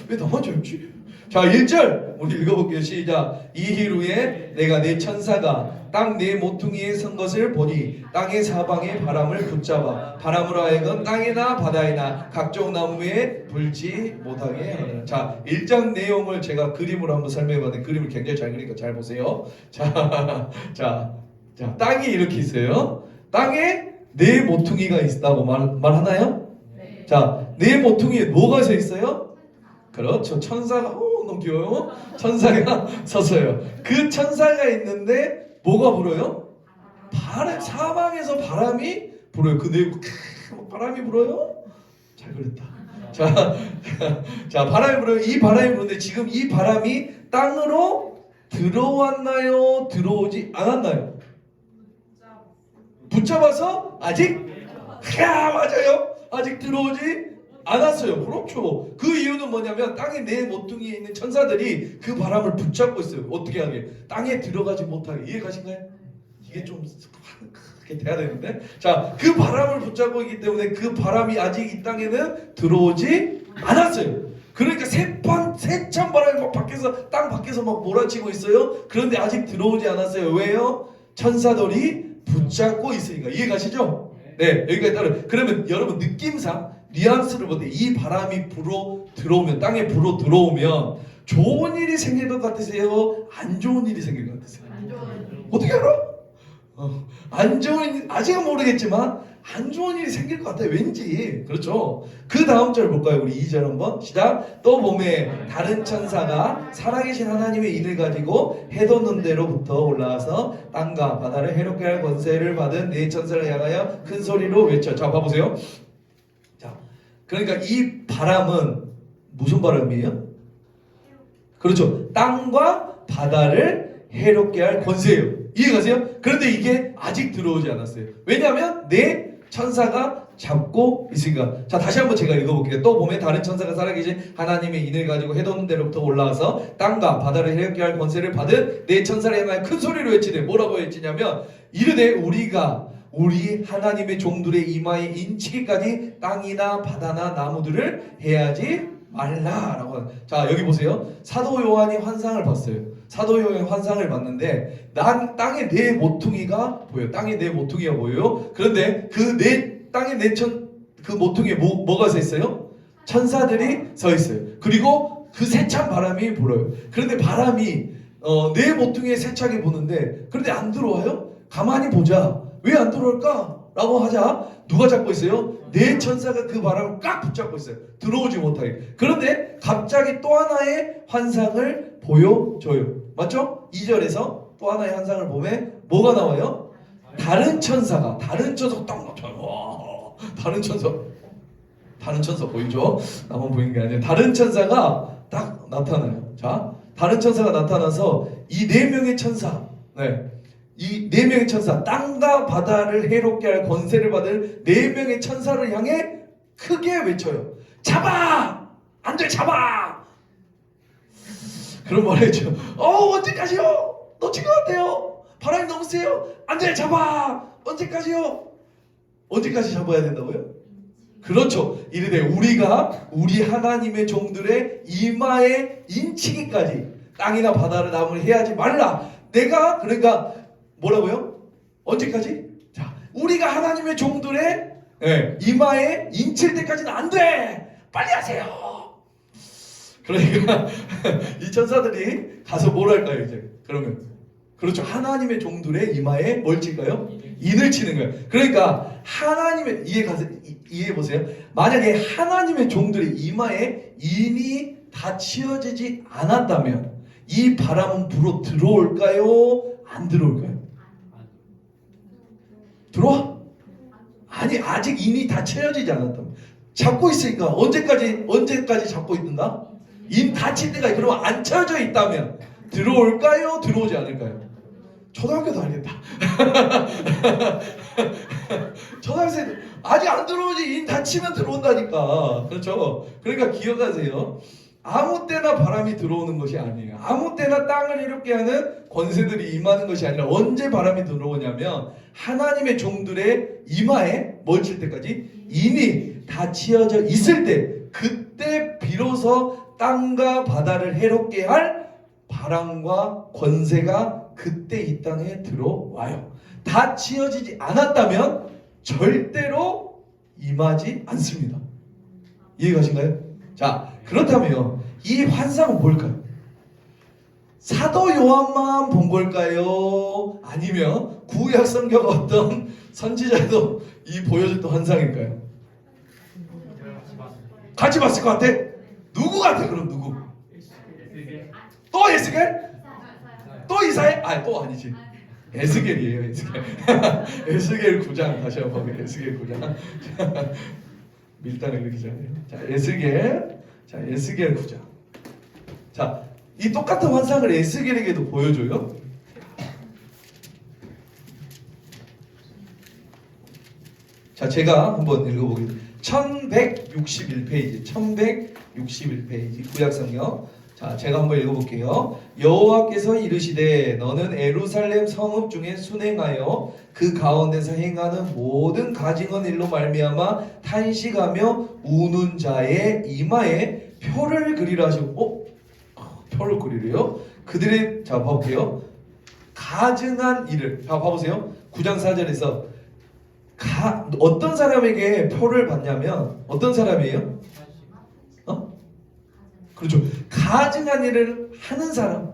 왜 나만 재밌지? 자, 1절 우리 읽어볼게요. 시작. 이힐 후에 내가 내 천사가 땅 네 모퉁이에 선 것을 보니 땅의 사방에 바람을 붙잡아 바람으로 하여금 땅이나 바다이나 각종 나무에 불지 못하게 하느라. 자, 1장 내용을 제가 그림으로 한번 설명해봤는데 그림을 굉장히 잘 그리니까 잘 보세요. 자, 땅이 이렇게 있어요. 땅에 네 모퉁이가 있다고 말하나요? 네. 자, 네 모퉁이에 뭐가 서 있어요? 그렇죠. 천사가 너무 귀여워요. 천사가 섰어요. 그 천사가 있는데 뭐가 불어요? 바람, 사방에서 바람이 불어요. 그 내부 바람이 불어요? 잘 그렸다. 자, 바람이 불어요. 이 바람이 부는데 지금 이 바람이 땅으로 들어왔나요? 들어오지 않았나요? 붙잡아서 아직 맞아요. 아직 들어오지 않았어요. 그렇죠. 그 이유는 뭐냐면 땅의 네 모퉁이에 있는 천사들이 그 바람을 붙잡고 있어요. 어떻게 하게? 땅에 들어가지 못하게. 이해가신가요? 이게 좀 크게 돼야 되는데. 자, 그 바람을 붙잡고 있기 때문에 그 바람이 아직 이 땅에는 들어오지 않았어요. 그러니까 세찬 바람이 막 땅 밖에서 막 몰아치고 있어요. 그런데 아직 들어오지 않았어요. 왜요? 천사들이 붙잡고 있으니까. 이해가시죠? 네, 여기까지 따라. 그러면 여러분 느낌상 뉘앙스를 볼 때 이 바람이 불어 들어오면, 땅에 불어 들어오면 좋은 일이 생길 것 같으세요? 안 좋은 일이 생길 것 같으세요? 안 좋아요. 어떻게 알아? 안 좋은 일, 아직은 모르겠지만 안 좋은 일이 생길 것 같아요. 왠지. 그렇죠. 그 다음 절 볼까요? 우리 2절 한번 시작. 또 봄에 다른 천사가 살아계신 하나님의 인을 가지고 해돋는 데로부터 올라와서 땅과 바다를 해롭게 할 권세를 받은 네 천사를 향하여 큰 소리로 외쳐. 자, 봐보세요. 자, 그러니까 이 바람은 무슨 바람이에요? 그렇죠. 땅과 바다를 해롭게 할 권세예요. 이해가세요? 그런데 이게 아직 들어오지 않았어요. 왜냐하면 네 천사가 잡고 있으니까. 자, 다시 한번 제가 읽어볼게요. 또 보면 다른 천사가 살아계신 하나님의 인을 가지고 해돋는 데로부터 올라와서 땅과 바다를 해롭게 할 권세를 받은 네 천사를 향하여 큰 소리로 외치되 뭐라고 외치냐면 이르되 우리가 우리 하나님의 종들의 이마에 인치기까지 땅이나 바다나 나무들을 해야지 말라라고. 자, 여기 보세요. 사도 요한이 환상을 봤어요. 사도 요한이 환상을 봤는데 땅에 네 모퉁이가 보여요. 땅에 네 모퉁이가 보여요. 그런데 그 땅에 그 모퉁이에 뭐가 서 있어요? 천사들이 서 있어요. 그리고 그 세찬 바람이 불어요. 그런데 바람이 네 모퉁이에 세차게 부는데 그런데 안 들어와요? 가만히 보자. 왜 안 들어올까? 라고 하자 누가 잡고 있어요? 네 천사가 그 바람을 꽉 붙잡고 있어요. 들어오지 못하게. 그런데 갑자기 또 하나의 환상을 보여줘요. 맞죠? 2절에서 또 하나의 환상을 보면 뭐가 나와요? 다른 천사가 딱 나타나요. 다른 천사 보이죠? 나만 보이는 게 아니라 다른 천사가 딱 나타나요. 자, 다른 천사가 나타나서 이 네 명의 천사, 이 네 명의 천사, 땅과 바다를 해롭게 할 권세를 받을 네 명의 천사를 향해 크게 외쳐요. 잡아! 안 돼, 잡아! 그런 말 했죠. 언제까지요? 놓친 것 같아요. 바람이 너무 세요. 안 돼, 잡아! 언제까지요? 언제까지 잡아야 된다고요? 그렇죠. 이르되 우리가 우리 하나님의 종들의 이마에 인치기까지 땅이나 바다를 나무를 해야지 말라. 내가 그러니까 뭐라고요? 언제까지? 자, 우리가 하나님의 종들의 이마에 인칠 때까지는 안 돼. 빨리 하세요. 그러니까 이 천사들이 가서 뭘 할까요 이제? 그러면 그렇죠. 하나님의 종들의 이마에 뭘 칠까요? 인을 치는 거예요. 그러니까 하나님의 이해해 보세요. 만약에 하나님의 종들의 이마에 인이 다 치어지지 않았다면 이 바람은 불어 들어올까요? 안 들어올까요? 들어와? 아니, 아직 인이 다 채워지지 않았다면. 잡고 있으니까 언제까지 잡고 있는가? 인 닫힐 때까지. 그러면 안 쳐져 있다면 들어올까요? 들어오지 않을까요? 초등학교도 알겠다. 초등학생 아직 안 들어오지. 인 닫히면 들어온다니까. 그렇죠? 그러니까 기억하세요. 아무 때나 바람이 들어오는 것이 아니에요. 아무 때나 땅을 이롭게 하는 권세들이 임하는 것이 아니라 언제 바람이 들어오냐면 하나님의 종들의 이마에 뭘 칠 때까지? 인이 다 치어져 있을 때, 그때 비로소 땅과 바다를 해롭게 할 바람과 권세가 그때 이 땅에 들어와요. 다 치어지지 않았다면 절대로 임하지 않습니다. 이해가신가요? 자, 그렇다면 이 환상은 뭘까요? 사도 요한만 본 걸까요? 아니면 구약 성경 어떤 선지자도 이 보여줬던 환상일까요? 같이 봤을 것 같아? 누구 같아? 그럼 누구? 또 에스겔? 또 이사야? 아, 또 아니지. 에스겔이에요, 에스겔. 에스겔 9장 다시 한번 보게요. 에스겔 9장. 밀당을 이렇게 잘해요. 자, 에스겔 9장. 자, 이 똑같은 환상을 에스겔에게도 보여줘요. 자, 제가 한번 읽어보겠습니다. 1161페이지, 1161페이지 구약성경. 자, 제가 한번 읽어볼게요. 여호와께서 이르시되 너는 예루살렘 성읍 중에 순행하여 그 가운데서 행하는 모든 가증한 일로 말미암아 탄식하며 우는 자의 이마에 표를 그리라 하시고, 표를 그리래요? 그들의, 자 봐볼게요. 가증한 일을, 자 봐보세요. 9장 4절에서 어떤 사람에게 표를 받냐면 어떤 사람이에요? 그렇죠. 가증한 일을 하는 사람,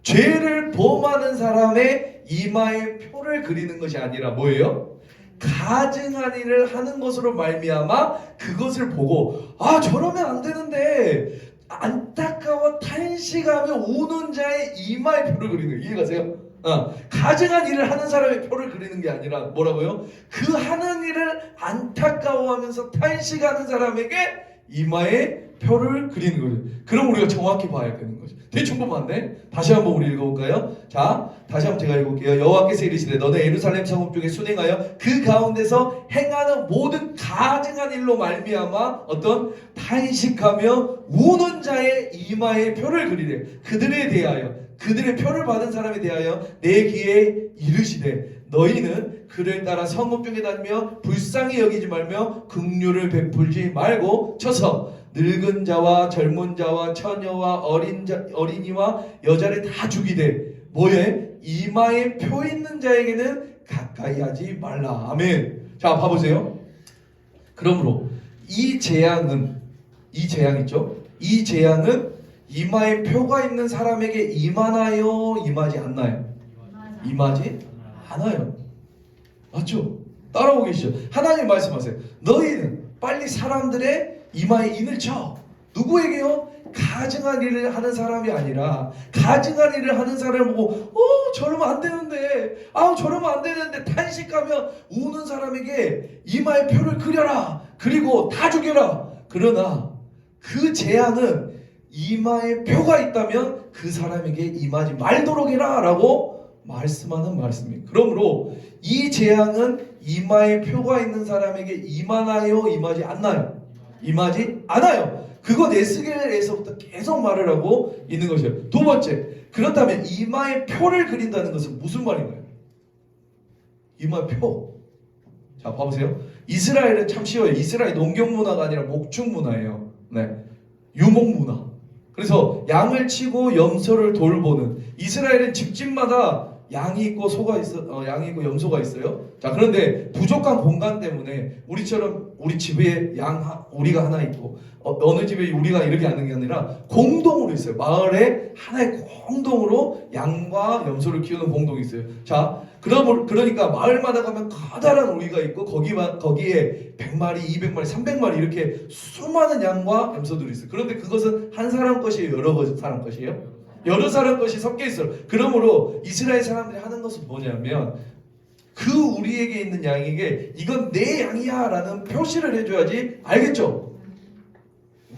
죄를 범하는 사람의 이마에 표를 그리는 것이 아니라 뭐예요? 가증한 일을 하는 것으로 말미암아 그것을 보고 저러면 안 되는데 안타까워 탄식하며 우는 자의 이마에 표를 그리는 거예요. 이해가세요? 가증한 일을 하는 사람의 표를 그리는 게 아니라 뭐라고요? 그 하는 일을 안타까워하면서 탄식하는 사람에게 이마에 표를 그리는 거죠. 그럼 우리가 정확히 봐야 되는 거죠. 대충 보면 안 돼? 다시 한번 우리 읽어볼까요? 자, 다시 한번 제가 읽어볼게요. 여호와께서 이르시되 너는 예루살렘 성읍 중에 순행하여 그 가운데서 행하는 모든 가증한 일로 말미암아 어떤 탄식하며 우는 자의 이마에 표를 그리래. 그들에 대하여, 그들의 표를 받은 사람에 대하여 내 귀에 이르시되 너희는 그를 따라 성읍 중에 다니며 불쌍히 여기지 말며 긍휼을 베풀지 말고 쳐서 늙은 자와 젊은 자와 처녀와 어린이와 여자를 다 죽이되 뭐에? 이마에 표 있는 자에게는 가까이 하지 말라. 아멘. 자, 봐보세요. 그러므로 이 재앙은 있죠? 이 재앙은 이마에 표가 있는 사람에게 임하나요? 임하지 않나요? 임하지 않아요. 맞죠? 따라오고 계시죠? 하나님 말씀하세요. 너희는 빨리 사람들의 이마에 인을 쳐. 누구에게요? 가증한 일을 하는 사람이 아니라 가증한 일을 하는 사람을 보고 저러면 안 되는데 저러면 안 되는데 탄식하며 우는 사람에게 이마에 표를 그려라. 그리고 다 죽여라. 그러나 그 재앙은 이마에 표가 있다면 그 사람에게 임하지 말도록 해라 라고 말씀하는 말씀입니다. 그러므로 이 재앙은 이마에 표가 있는 사람에게 임하나요? 임하지 않나요? 임하지 않아요. 그건 에스겔에서부터 계속 말을 하고 있는 것이에요. 두 번째, 그렇다면 이마에 표를 그린다는 것은 무슨 말인가요? 이마에 표. 자, 봐보세요. 이스라엘은 참 쉬워요. 이스라엘 농경 문화가 아니라 목축 문화예요. 네, 유목 문화. 그래서 양을 치고 염소를 돌보는, 이스라엘은 집집마다 양이 있고 소가 있어, 양이 있고 염소가 있어요. 자, 그런데 부족한 공간 때문에 우리처럼 우리 집에 우리가 하나 있고 어느 집에 우리가 이렇게 하는 게 아니라 공동으로 있어요. 마을에 하나의 공동으로 양과 염소를 키우는 공동이 있어요. 자, 그러니까 마을마다 가면 커다란 우리가 있고 거기에 100마리, 200마리, 300마리 이렇게 수많은 양과 염소들이 있어요. 그런데 그것은 한 사람 것이에요? 여러 사람 것이에요? 여러 사람 것이 섞여 있어요. 그러므로 이스라엘 사람들이 하는 것은 뭐냐면 그 우리에게 있는 양에게 이건 내 양이야 라는 표시를 해줘야지. 알겠죠?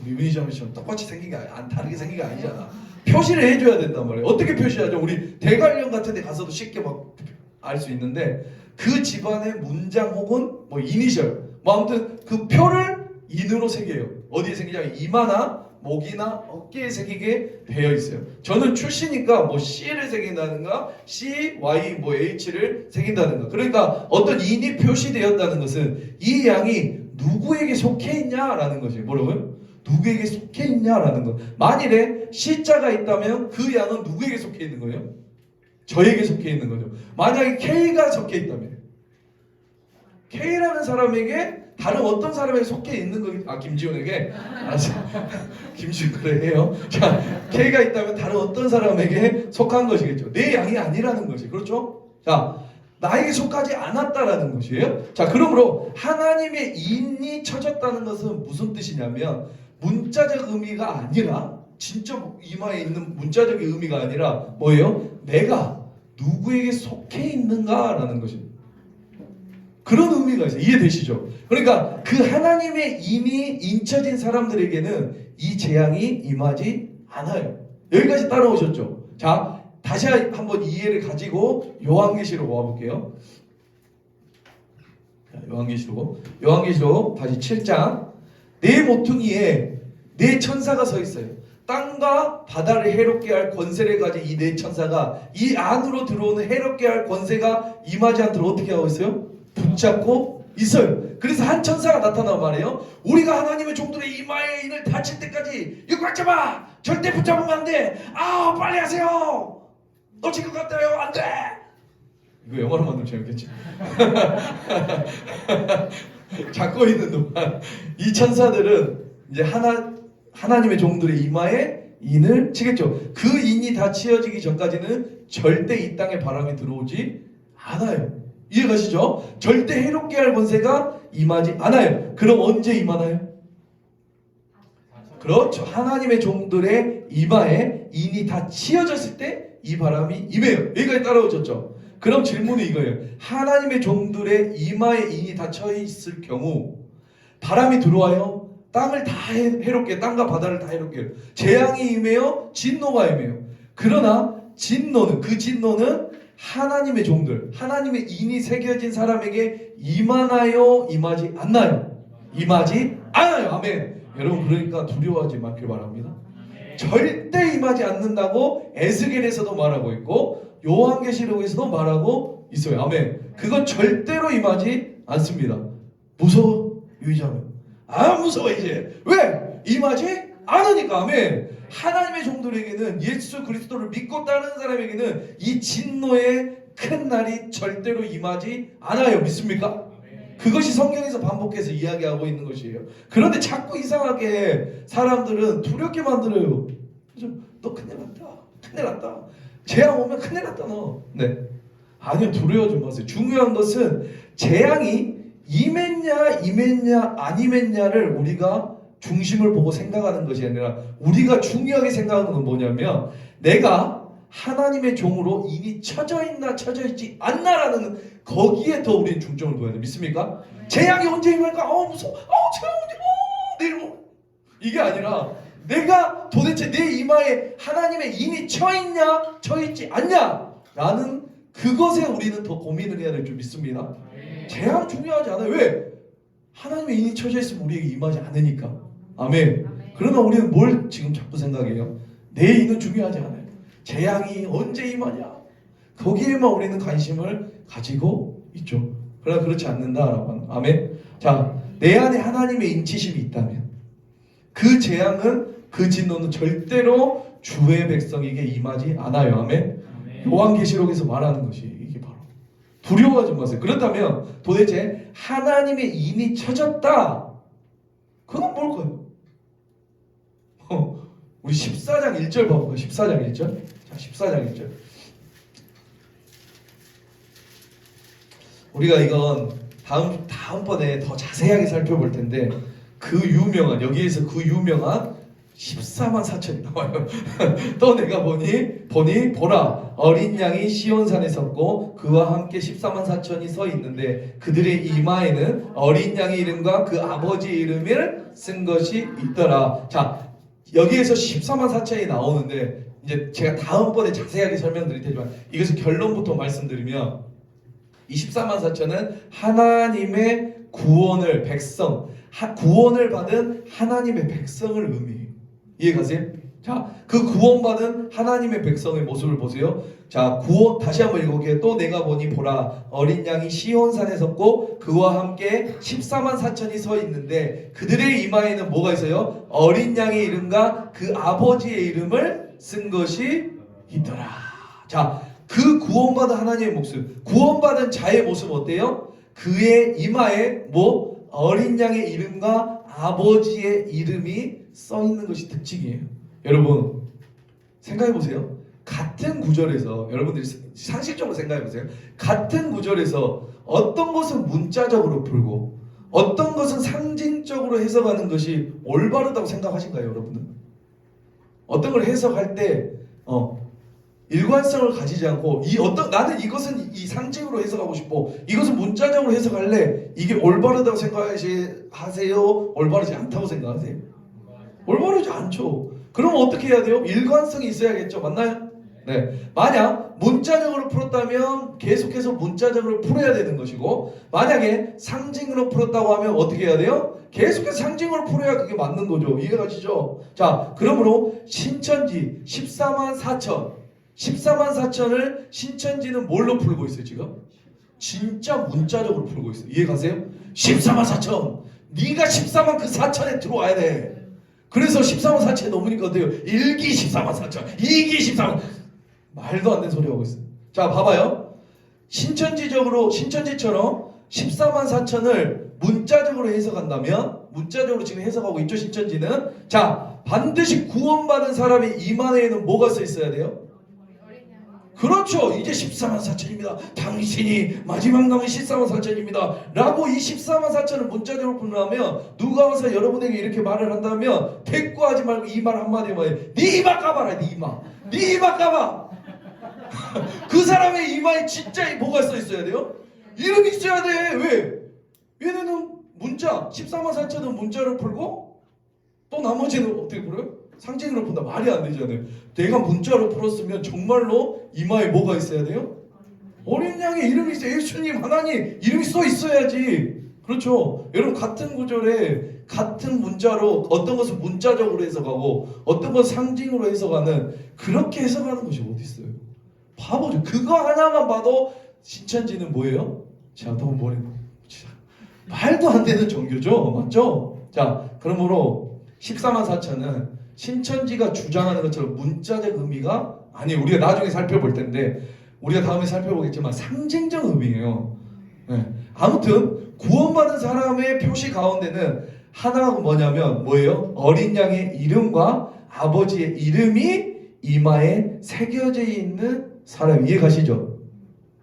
우리 은희자매처럼 똑같이 생긴 게 안 다르게 생긴 게 아니잖아. 표시를 해줘야 된단 말이에요. 어떻게 표시하죠? 우리 대관령 같은 데 가서도 쉽게 막 알 수 있는데 그 집안의 문장 혹은 뭐 이니셜 뭐 아무튼 그 표를 인으로 새겨요. 어디에 새기냐면 이마나 목이나 어깨에 새기게 되어 있어요. 저는 출시니까 뭐 C를 새긴다든가 C, Y, 뭐 H를 새긴다든가. 그러니까 어떤 인이 표시되었다는 것은 이 양이 누구에게 속해 있냐라는 것이에요. 뭐라고요? 누구에게 속해 있냐라는 것. 만일에 C자가 있다면 그 양은 누구에게 속해 있는 거예요? 저에게 속해 있는 거죠. 만약에 K가 속해 있다면 K라는 사람에게 다른 어떤 사람에게 속해 있는 거겠죠. 아, 김지훈에게? 알았어. 김지훈 그래 해요. 자, K가 있다면 다른 어떤 사람에게 속한 것이겠죠. 내 양이 아니라는 것이. 그렇죠? 자, 나에게 속하지 않았다라는 것이에요. 자, 그러므로 하나님의 인이 쳐졌다는 것은 무슨 뜻이냐면 문자적 의미가 아니라 진짜 이마에 있는 문자적인 의미가 아니라 뭐예요? 내가 누구에게 속해 있는가라는 것입니다. 그런 의미가 있어요. 이해되시죠? 그러니까 그 하나님의 인이 인쳐진 사람들에게는 이 재앙이 임하지 않아요. 여기까지 따라오셨죠? 자, 다시 한번 이해를 가지고 요한계시록 와볼게요. 요한계시록 다시 7장. 네 모퉁이에 네 천사가 서 있어요. 땅과 바다를 해롭게 할 권세를 가진 이 네 천사가 이 안으로 들어오는 해롭게 할 권세가 임하지 않도록 어떻게 하고 있어요? 붙잡고 있어요. 그래서 한 천사가 나타나고 말해요. 우리가 하나님의 종들의 이마에 인을 다칠 때까지 이거 꽉 잡아! 절대 붙잡으면 안 돼! 아, 빨리 하세요! 놓칠 것 같아요. 안 돼! 이거 영어로 만들면 재밌겠지. 잡고 있는 동안 이 천사들은 이제 하나님의 종들의 이마에 인을 치겠죠. 그 인이 다 치어지기 전까지는 절대 이 땅에 바람이 들어오지 않아요. 이해가시죠? 절대 해롭게 할 권세가 임하지 않아요. 그럼 언제 임하나요? 그렇죠. 하나님의 종들의 이마에 인이 다 치어졌을 때 이 바람이 임해요. 여기까지 따라오셨죠? 그럼 질문이 이거예요. 하나님의 종들의 이마에 인이 다 쳐 있을 경우 바람이 들어와요. 땅을 다 해롭게, 땅과 바다를 다 해롭게 해요. 재앙이 임해요. 진노가 임해요. 그러나 그 진노는 하나님의 종들, 하나님의 인이 새겨진 사람에게 임하나요? 임하지 않나요? 임하지 않아요. 아멘. 여러분, 그러니까 두려워하지 말길 바랍니다. 절대 임하지 않는다고 에스겔에서도 말하고 있고 요한계시록에서도 말하고 있어요. 아멘. 그건 절대로 임하지 않습니다. 무서워? 유의자면 아, 무서워 이제. 왜? 임하지 않으니까. 아멘. 하나님의 종들에게는 예수 그리스도를 믿고 따르는 사람에게는 이 진노의 큰 날이 절대로 임하지 않아요. 믿습니까? 그것이 성경에서 반복해서 이야기하고 있는 것이에요. 그런데 자꾸 이상하게 사람들은 두렵게 만들어요. 그죠? 너 큰일 났다. 큰일 났다. 재앙 오면 큰일 났다 너. 네. 아니요, 두려워하지 마세요. 중요한 것은 재앙이 임했냐 안 임했냐를 우리가 중심을 보고 생각하는 것이 아니라 우리가 중요하게 생각하는 건 뭐냐면 내가 하나님의 종으로 인이 쳐져 있나 쳐져 있지 않나라는 거기에 더 우리는 중점을 둬야 돼. 믿습니까? 재앙이 언제 임할까? 무서워. 재앙 언제? 내일 이게 아니라 내가 도대체 내 이마에 하나님의 인이 쳐 있냐 쳐 있지 않냐라는 그것에 우리는 더 고민을 해야 될 줄 믿습니다. 재앙 중요하지 않아요. 왜? 하나님의 인이 쳐져 있으면 우리에게 임하지 않으니까. 아멘. 그러나 우리는 뭘 지금 자꾸 생각해요? 내 인은 중요하지 않아요. 재앙이 언제 임하냐? 거기에만 우리는 관심을 가지고 있죠. 그러나 그렇지 않는다라고 하는. 아멘. 자, 내 안에 하나님의 인치심이 있다면 그 재앙은 그 진노는 절대로 주의 백성에게 임하지 않아요. 아멘. 요한계시록에서 말하는 것이 이게 바로 두려워하지 마세요. 그렇다면 도대체 하나님의 인이 쳐졌다. 그건 뭘까요? 우리 14장 1절 봐볼까요? 14장 1절. 자, 14장 1절. 우리가 이건 다음번에 더 자세하게 살펴볼 텐데 여기에서 그 유명한 14만 4천이 나와요. 또 내가 보니 보라 어린 양이 시온산에 섰고 그와 함께 14만 4천이 서 있는데 그들의 이마에는 어린 양의 이름과 그 아버지의 이름을 쓴 것이 있더라. 자, 여기에서 14만 4천이 나오는데 이제 제가 다음번에 자세하게 설명드릴 테지만 이것을 결론부터 말씀드리면 이 14만 4천은 하나님의 구원을 구원을 받은 하나님의 백성을 의미해요. 이해가세요? 자, 그 구원받은 하나님의 백성의 모습을 보세요. 자, 구원 다시 한번 읽어볼게요. 또 내가 보니 보라 어린 양이 시온산에 섰고 그와 함께 14만 4천이 서 있는데 그들의 이마에는 뭐가 있어요? 어린 양의 이름과 그 아버지의 이름을 쓴 것이 있더라. 자, 그 구원받은 하나님의 모습, 구원받은 자의 모습 어때요? 그의 이마에 어린 양의 이름과 아버지의 이름이 써 있는 것이 특징이에요. 여러분 생각해 보세요. 같은 구절에서 여러분들이 상식적으로 생각해 보세요. 같은 구절에서 어떤 것은 문자적으로 풀고 어떤 것은 상징적으로 해석하는 것이 올바르다고 생각하신가요, 여러분은? 어떤 걸 해석할 때 일관성을 가지지 않고 나는 이것은 이 상징으로 해석하고 싶고 이것은 문자적으로 해석할래. 이게 올바르다고 생각하세요? 올바르지 않다고 생각하세요? 올바르지 않죠. 그럼 어떻게 해야 돼요? 일관성이 있어야겠죠. 맞나요? 네. 만약 문자적으로 풀었다면 계속해서 문자적으로 풀어야 되는 것이고 만약에 상징으로 풀었다고 하면 어떻게 해야 돼요? 계속해서 상징으로 풀어야 그게 맞는 거죠. 이해가시죠? 자, 그러므로 신천지 14만 4천을 신천지는 뭘로 풀고 있어요 지금? 진짜 문자적으로 풀고 있어요. 이해가세요? 14만 4천 네가 14만 그 4천에 들어와야 돼. 그래서 14만 4천이 넘으니까 어때요? 1기 14만 4천 2기 14만 말도 안 되는 소리 하고 있어요. 자, 봐봐요. 신천지처럼 14만 4천을 문자적으로 해석한다면 문자적으로 지금 해석하고 있죠. 신천지는 자, 반드시 구원받은 사람의 이마에는 뭐가 써 있어야 돼요? 그렇죠. 이제 14만 4천입니다. 당신이 마지막 남은 14만 4천입니다. 라고 이 14만 4천을 문자적으로 풀면 누가 와서 여러분에게 이렇게 말을 한다면 대꾸하지 말고 이 말 한마디만 해. 네 이마 까봐라. 네 이마 까봐. 그 사람의 이마에 진짜 뭐가 써 있어야 돼요? 이름이 있어야 돼. 왜? 얘네는 문자 14만 4천은 문자로 풀고 또 나머지는 어떻게 풀어요? 상징으로 푼다. 말이 안 되잖아요. 내가 문자로 풀었으면 정말로 이마에 뭐가 있어야 돼요? 어린 양의 이름이 있어요. 예수님 하나님 이름이 써 있어야지. 그렇죠. 여러분 같은 구절에 같은 문자로 어떤 것은 문자적으로 해석하고 어떤 것은 상징으로 해석하는 그렇게 해석하는 것이 어디 있어요? 바보죠. 그거 하나만 봐도 신천지는 뭐예요? 자, 너무 말도 안 되는 종교죠. 맞죠? 자, 그러므로 14만 4천은 신천지가 주장하는 것처럼 문자적 의미가 아니에요. 우리가 나중에 살펴볼 텐데 우리가 다음에 살펴보겠지만 상징적 의미예요. 네. 아무튼 구원받은 사람의 표시 가운데는 하나가 뭐냐면 뭐예요? 어린 양의 이름과 아버지의 이름이 이마에 새겨져 있는 사람. 이해가시죠?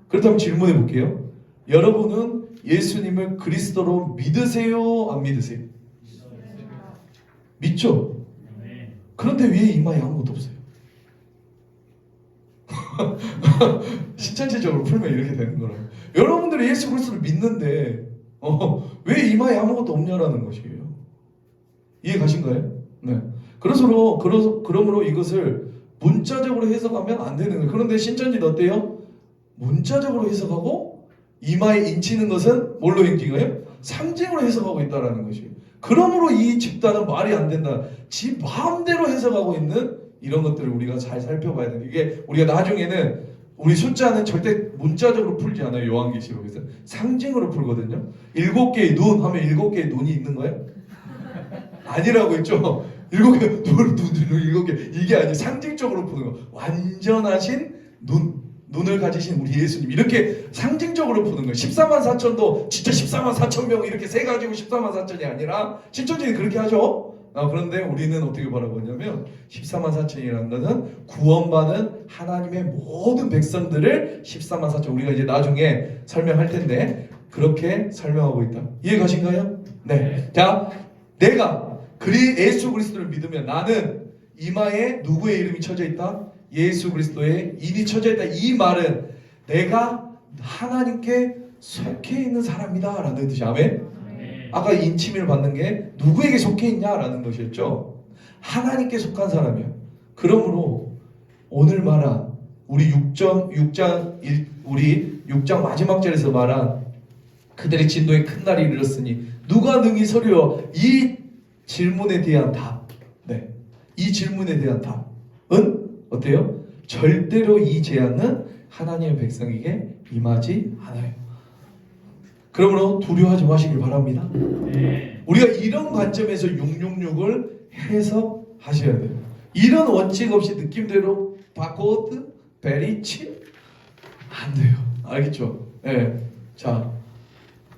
그렇다면 질문해 볼게요. 여러분은 예수님을 그리스도로 믿으세요? 안 믿으세요? 믿죠? 그런데 왜 이마에 아무것도 없어요? 신천지적으로 풀면 이렇게 되는 거라고. 여러분들이 예수 그리스도를 믿는데 왜 이마에 아무것도 없냐라는 것이에요. 이해 가신가요? 네. 그러므로 이것을 문자적으로 해석하면 안 되는 거예요. 그런데 신천지는 어때요? 문자적으로 해석하고 이마에 인치는 것은 뭘로 인기가요? 상징으로 해석하고 있다라는 것이에요. 그러므로 이 집단은 말이 안 된다. 지 마음대로 해석하고 있는 이런 것들을 우리가 잘 살펴봐야 돼요. 이게 우리가 나중에는 우리 숫자는 절대 문자적으로 풀지 않아요. 요한계시록에서 상징으로 풀거든요. 7개의 눈 하면 7개의 눈이 있는 거예요? 아니라고 했죠. 7개 눈 7개 이게 아니에요. 상징적으로 푸는 거. 완전하신 눈을 가지신 우리 예수님 이렇게 상징적으로 푸는 거예요. 14만 4천도 진짜 14만 4천 명 이렇게 세 가지고 14만 4천이 아니라 신천지는 그렇게 하죠. 그런데 우리는 어떻게 바라보냐면 14만 4천이라는 것은 구원받은 하나님의 모든 백성들을 14만 4천 우리가 이제 나중에 설명할 텐데 그렇게 설명하고 있다. 이해 가신가요? 네. 자, 내가 예수 그리스도를 믿으면 나는 이마에 누구의 이름이 쳐져 있다? 예수 그리스도의 인이 쳐져 있다. 이 말은 내가 하나님께 속해 있는 사람이다 라는 뜻이. 아멘. 아까 인치미를 받는 게 누구에게 속해 있냐라는 것이었죠. 하나님께 속한 사람이야. 그러므로 오늘 말한 우리 6장 마지막 절에서 말한 그들의 진노의 큰 날이 이르렀으니 누가 능히 서려, 이 질문에 대한 답. 네. 이 질문에 대한 답은 어때요? 절대로 이 재앙은 하나님의 백성에게 임하지 않아요. 그러므로 두려워하지 마시길 바랍니다. 우리가 이런 관점에서 666을 해석하셔야 돼요. 이런 원칙 없이 느낌대로 바코드, 베리치 안 돼요. 알겠죠? 네. 자,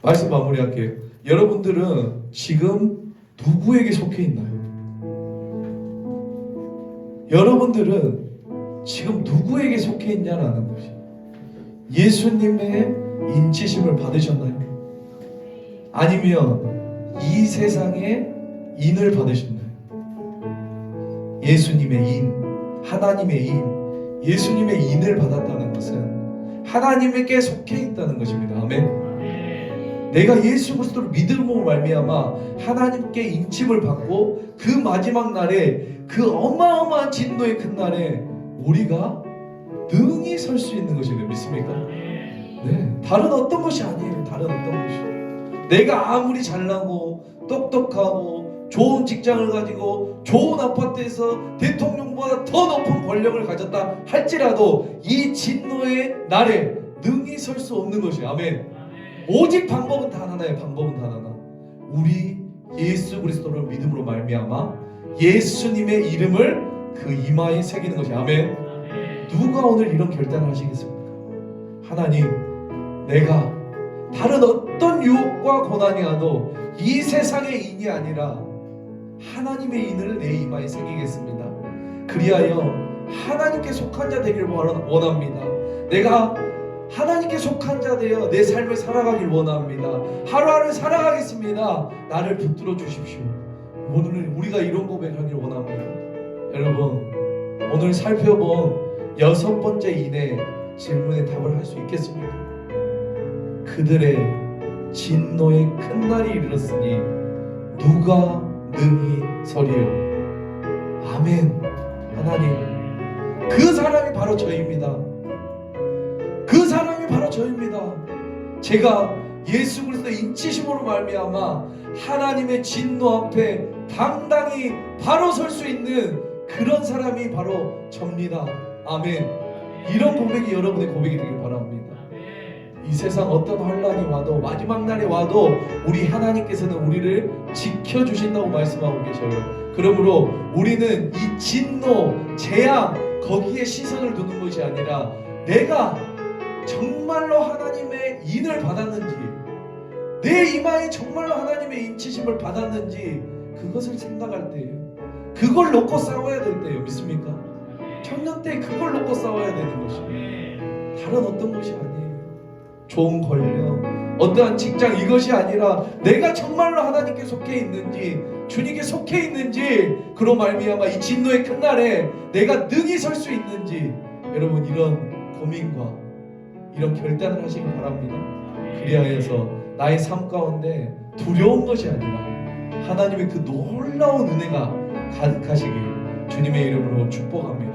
말씀 마무리할게요. 여러분들은 지금 누구에게 속해 있나요? 여러분들은 지금 누구에게 속해 있냐라는 것이. 예수님의 인치심을 받으셨나요? 아니면 이 세상의 인을 받으셨나요? 예수님의 인, 하나님의 인, 예수님의 인을 받았다는 것은 하나님에게 속해 있다는 것입니다. 아멘. 내가 예수 그리스도를 믿음으로 말미암아 하나님께 인침을 받고 그 마지막 날에 그 어마어마한 진노의 큰 날에 우리가 능히 설 수 있는 것을 믿습니까? 네, 다른 어떤 것이 아니에요. 다른 어떤 것이. 내가 아무리 잘나고 똑똑하고 좋은 직장을 가지고 좋은 아파트에서 대통령보다 더 높은 권력을 가졌다 할지라도 이 진노의 날에 능히 설 수 없는 것이에요. 아멘. 오직 방법은 단 하나예요. 방법은 단 하나. 우리 예수 그리스도를 믿음으로 말미암아 예수님의 이름을 그 이마에 새기는 것이. 아멘. 누가 오늘 이런 결단을 하시겠습니까? 하나님, 내가 다른 어떤 유혹과 고난이 와도 이 세상의 인이 아니라 하나님의 인을 내 이마에 새기겠습니다. 그리하여 하나님께 속한 자 되기를 원합니다. 내가 하나님께 속한 자 되어 내 삶을 살아가길 원합니다. 하루하루 살아가겠습니다. 나를 붙들어 주십시오. 오늘 우리가 이런 고백하길 원합니다. 여러분, 오늘 살펴본 6번째 인의 질문에 답을 할 수 있겠습니까? 그들의 진노의 큰 날이 이르렀으니 누가 능히 서리요. 아멘. 하나님, 그 사람이 바로 저입니다. 그 사람이 바로 저입니다. 제가 예수 그리스도의 인치심으로 말미암아 하나님의 진노 앞에 당당히 바로 설 수 있는 그런 사람이 바로 접니다. 아멘. 이런 고백이 여러분의 고백이 되길 바랍니다. 이 세상 어떤 환란이 와도 마지막 날에 와도 우리 하나님께서는 우리를 지켜주신다고 말씀하고 계셔요. 그러므로 우리는 이 진노, 재앙 거기에 시선을 두는 것이 아니라 내가 정말로 하나님의 인을 받았는지, 내 이마에 정말로 하나님의 인치심을 받았는지 그것을 생각할 때예요. 그걸 놓고 싸워야 될 때예요. 믿습니까? 청년 때 그걸 놓고 싸워야 되는 것이에요. 다른 어떤 것이 아니에요. 좋은 권력, 어떠한 직장, 이것이 아니라 내가 정말로 하나님께 속해 있는지, 주님께 속해 있는지, 그로 말미암아 이 진노의 큰 날에 내가 능히 설 수 있는지, 여러분 이런 고민과 이런 결단을 하시기 바랍니다. 그리하여서 나의 삶 가운데 두려운 것이 아니라 하나님의 그 놀라운 은혜가 가득하시길 주님의 이름으로 축복합니다.